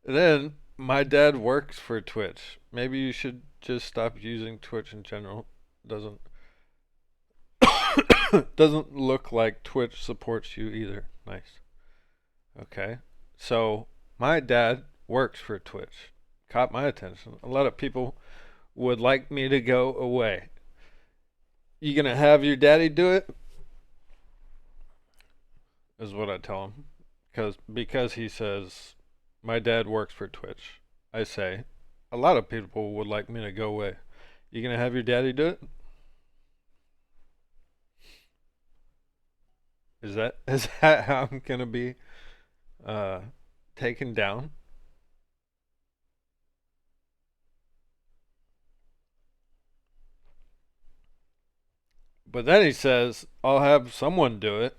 then my dad works for Twitch. Maybe you should just stop using Twitch in general. Doesn't doesn't look like Twitch supports you either. Nice. Okay. So my dad works for Twitch. Caught my attention. A lot of people would like me to go away. You gonna have your daddy do it? Is what I tell him. Because he says my dad works for Twitch. I say a lot of people would like me to go away. You gonna have your daddy do it? Is that how I'm gonna be uh taken down? But then he says I'll have someone do it.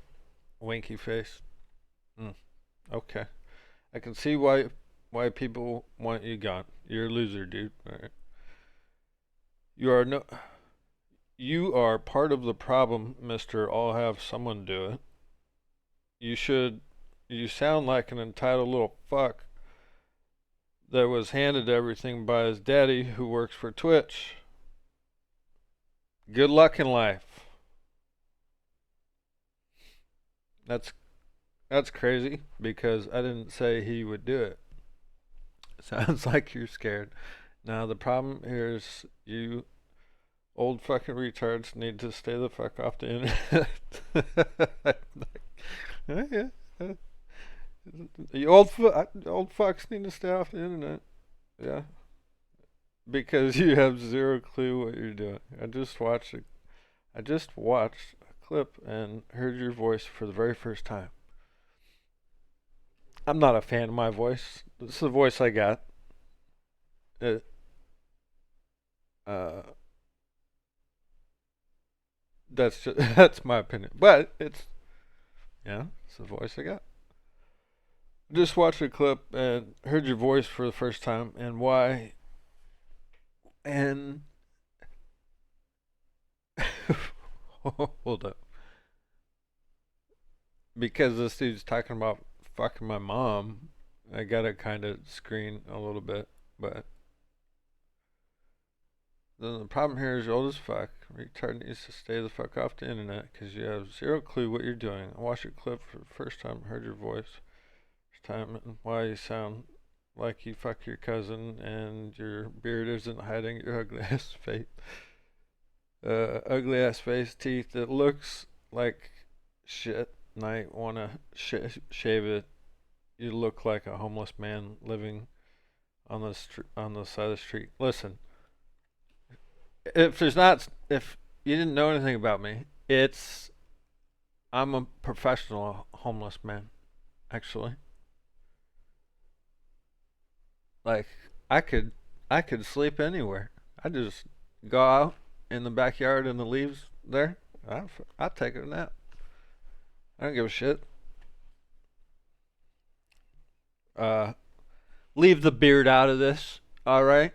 Winky face. Mm, okay. I can see why people want you gone. You're a loser, dude. All right. You are no. You are part of the problem, Mister. I'll have someone do it. You should. You sound like an entitled little fuck that was handed everything by his daddy, who works for Twitch. Good luck in life. That's that's crazy because I didn't say he would do it. Sounds like you're scared. Now the problem here is you old fucking retards need to stay the fuck off the internet. Yeah, yeah. You old fucks need to stay off the internet. Yeah, because you have zero clue what you're doing. I just watched a clip and heard your voice for the very first time. I'm not a fan of my voice. This is the voice I got. It, uh, that's my opinion, but it's the voice I got. Just watched a clip and heard your voice for the first time and why. And hold up, because this dude's talking about fucking my mom. I gotta kind of screen a little bit, but then the problem here is you're old as fuck. Retard needs to stay the fuck off the internet because you have zero clue what you're doing. I watched your clip for the first time, heard your voice, first time, and why you sound like you fuck your cousin and your beard isn't hiding your ugly ass face. Ugly ass face, teeth. It looks like shit, and I wanna shave it. You look like a homeless man living on on the side of the street. Listen, if you didn't know anything about me, it's I'm a professional homeless man. Actually, like I could I could sleep anywhere. I just go out in the backyard in the leaves there. I take a nap. I don't give a shit. Uh, Leave the beard out of this. All right.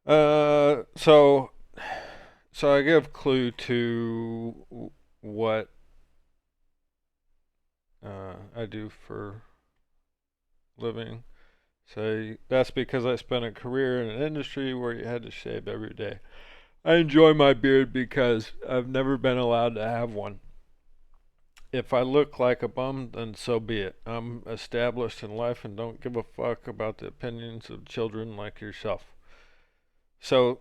So I give clue to what I do for living. So that's because I spent a career in an industry where you had to shave every day. I enjoy my beard because I've never been allowed to have one. If I look like a bum, then so be it. I'm established in life and don't give a fuck about the opinions of children like yourself. So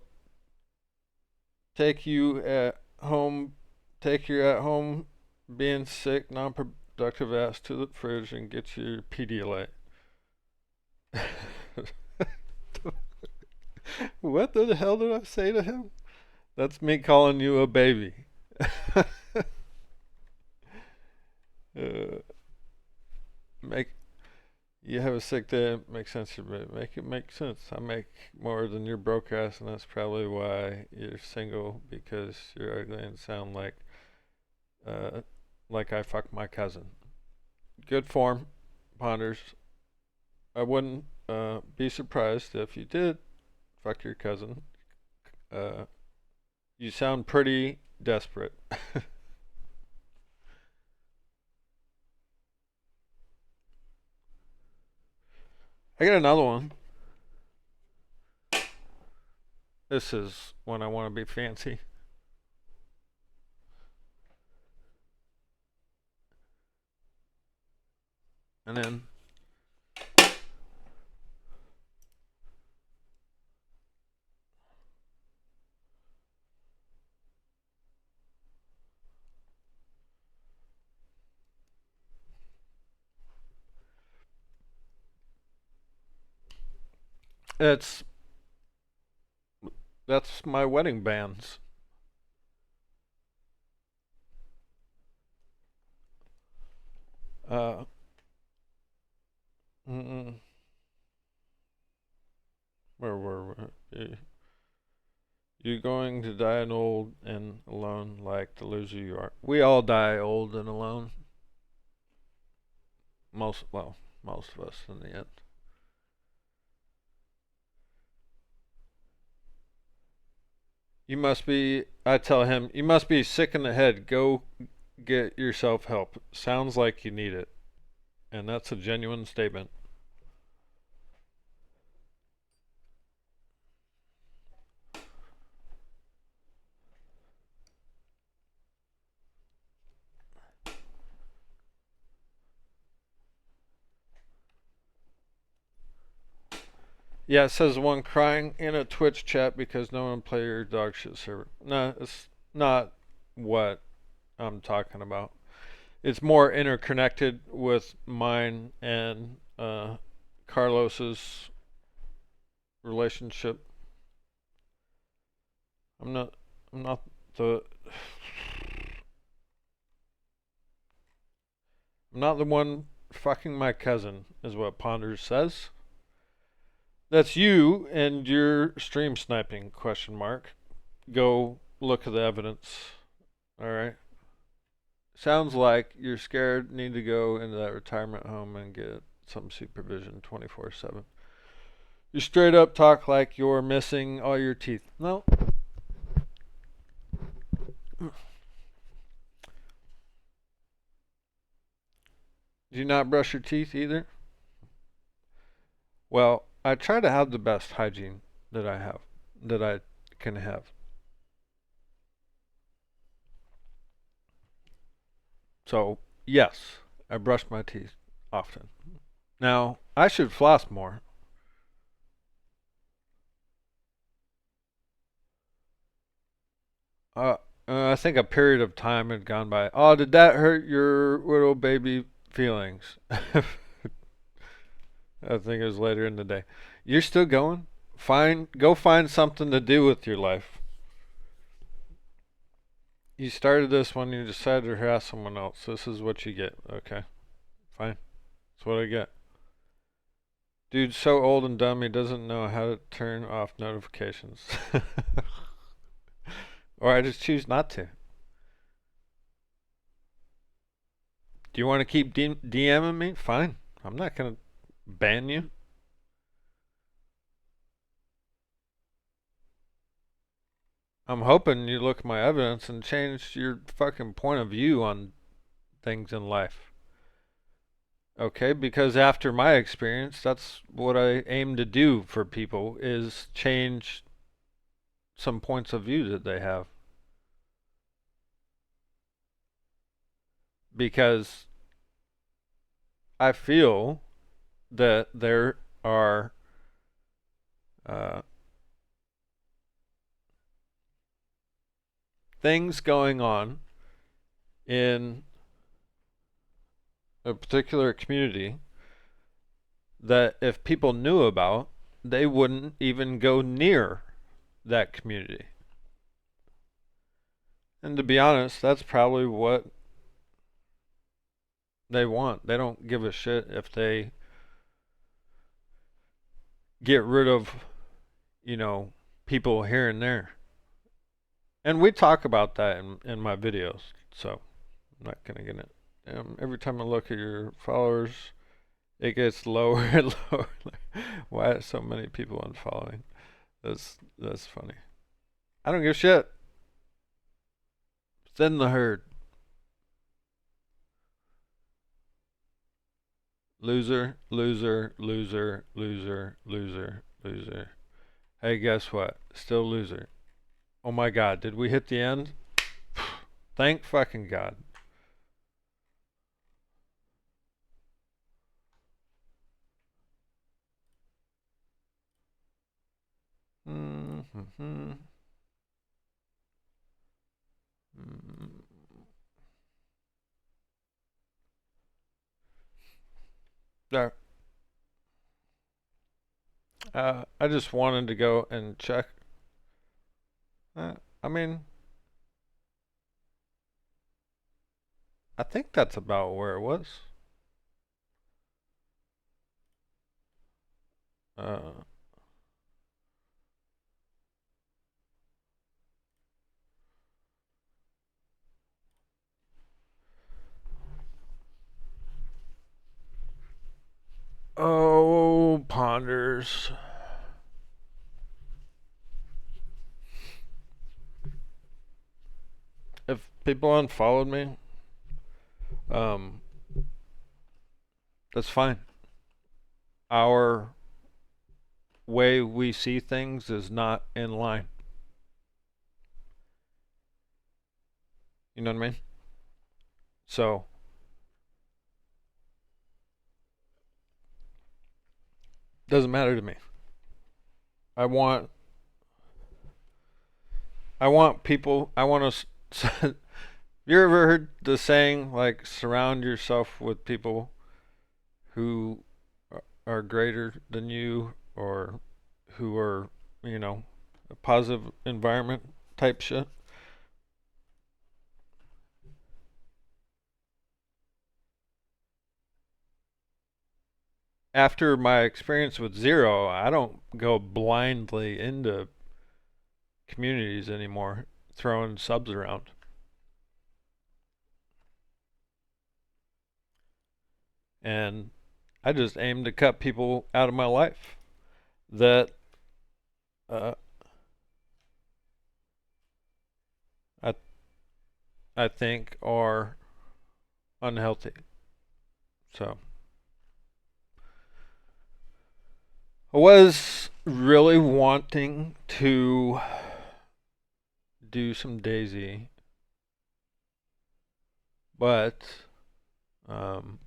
take you at home, take your at home being sick, non-productive ass to the fridge and get your Pedialyte. What the hell did I say to him? That's me calling you a baby. uh, make you have a sick day. Make sense, your baby. Make it make sense. I make more than your broke ass, and that's probably why you're single because you're ugly and sound uh, like I fucked my cousin. Good form, Ponders. I wouldn't be surprised if you did fuck your cousin. Uh, you sound pretty desperate. I got another one. This is when I want to be fancy. And then it's that's my wedding bands. Uh, mm, where were we? You going to die an old and alone like the loser you are. We all die old and alone. Most of us in the end. I tell him, you must be sick in the head. Go get yourself help. Sounds like you need it. And that's a genuine statement. Yeah, it says one crying in a Twitch chat because no one play your dog shit server. No, it's not what I'm talking about. It's more interconnected with mine and Carlos's relationship. I'm not. I'm not the. I'm not the one fucking my cousin, is what Ponders says. That's you and your stream sniping question mark. Go look at the evidence. All right. Sounds like you're scared. Need to go into that retirement home and get some supervision 24/7. You straight up talk like you're missing all your teeth. No. Do you not brush your teeth either? Well, I try to have the best hygiene that I have, that I can have. So, yes, I brush my teeth often. Now, I should floss more. Uh, I think a period of time had gone by. Oh, did that hurt your little baby feelings? I think it was later in the day. You're still going? Go find something to do with your life. You started this when you decided to harass someone else. This is what you get. Okay, fine. That's what I get. Dude's so old and dumb he doesn't know how to turn off notifications. Or I just choose not to. Do you want to keep DMing me? Fine. I'm not going to ban you. I'm hoping you look at my evidence and change your fucking point of view on things in life. Okay, because after my experience, that's what I aim to do for people is change some points of view that they have. Because I feel that there are uh, things going on in a particular community that if people knew about, they wouldn't even go near that community. And to be honest, that's probably what they want. They don't give a shit if they get rid of, you know, people here and there. And we talk about that in my videos, so I'm not going to get it. Every time I look at your followers, it gets lower and lower. Why are so many people unfollowing? That's funny. I don't give a shit. Thin the herd. Loser, loser, loser, loser, loser, loser. Hey, guess what? Still loser. Oh my god, did we hit the end? Thank fucking god. Mm-hmm. There. I just wanted to go and check. I mean, I think that's about where it was. Uh, oh, ponders. If people unfollowed me, um, that's fine. Our way we see things is not in line. You know what I mean? So, doesn't matter to me. I want people, I want to you ever heard the saying like surround yourself with people who are greater than you or who are, you know, a positive environment type shit? After my experience with Zero, I don't go blindly into communities anymore, throwing subs around. And I just aim to cut people out of my life that uh, I I think are unhealthy. So I was really wanting to do some DayZ, but um,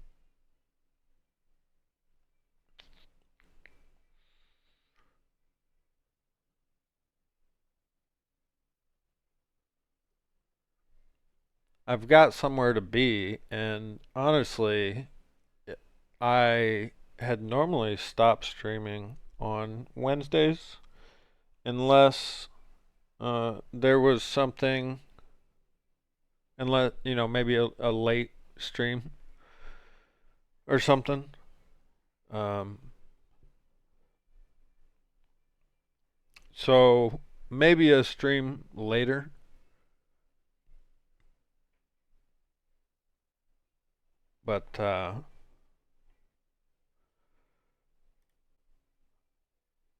I've got somewhere to be, and honestly, I had normally stopped streaming on Wednesdays unless there was something, unless, you know, maybe a late stream or something. Um, so maybe a stream later, but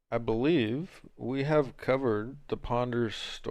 I believe we have covered the Ponder's story.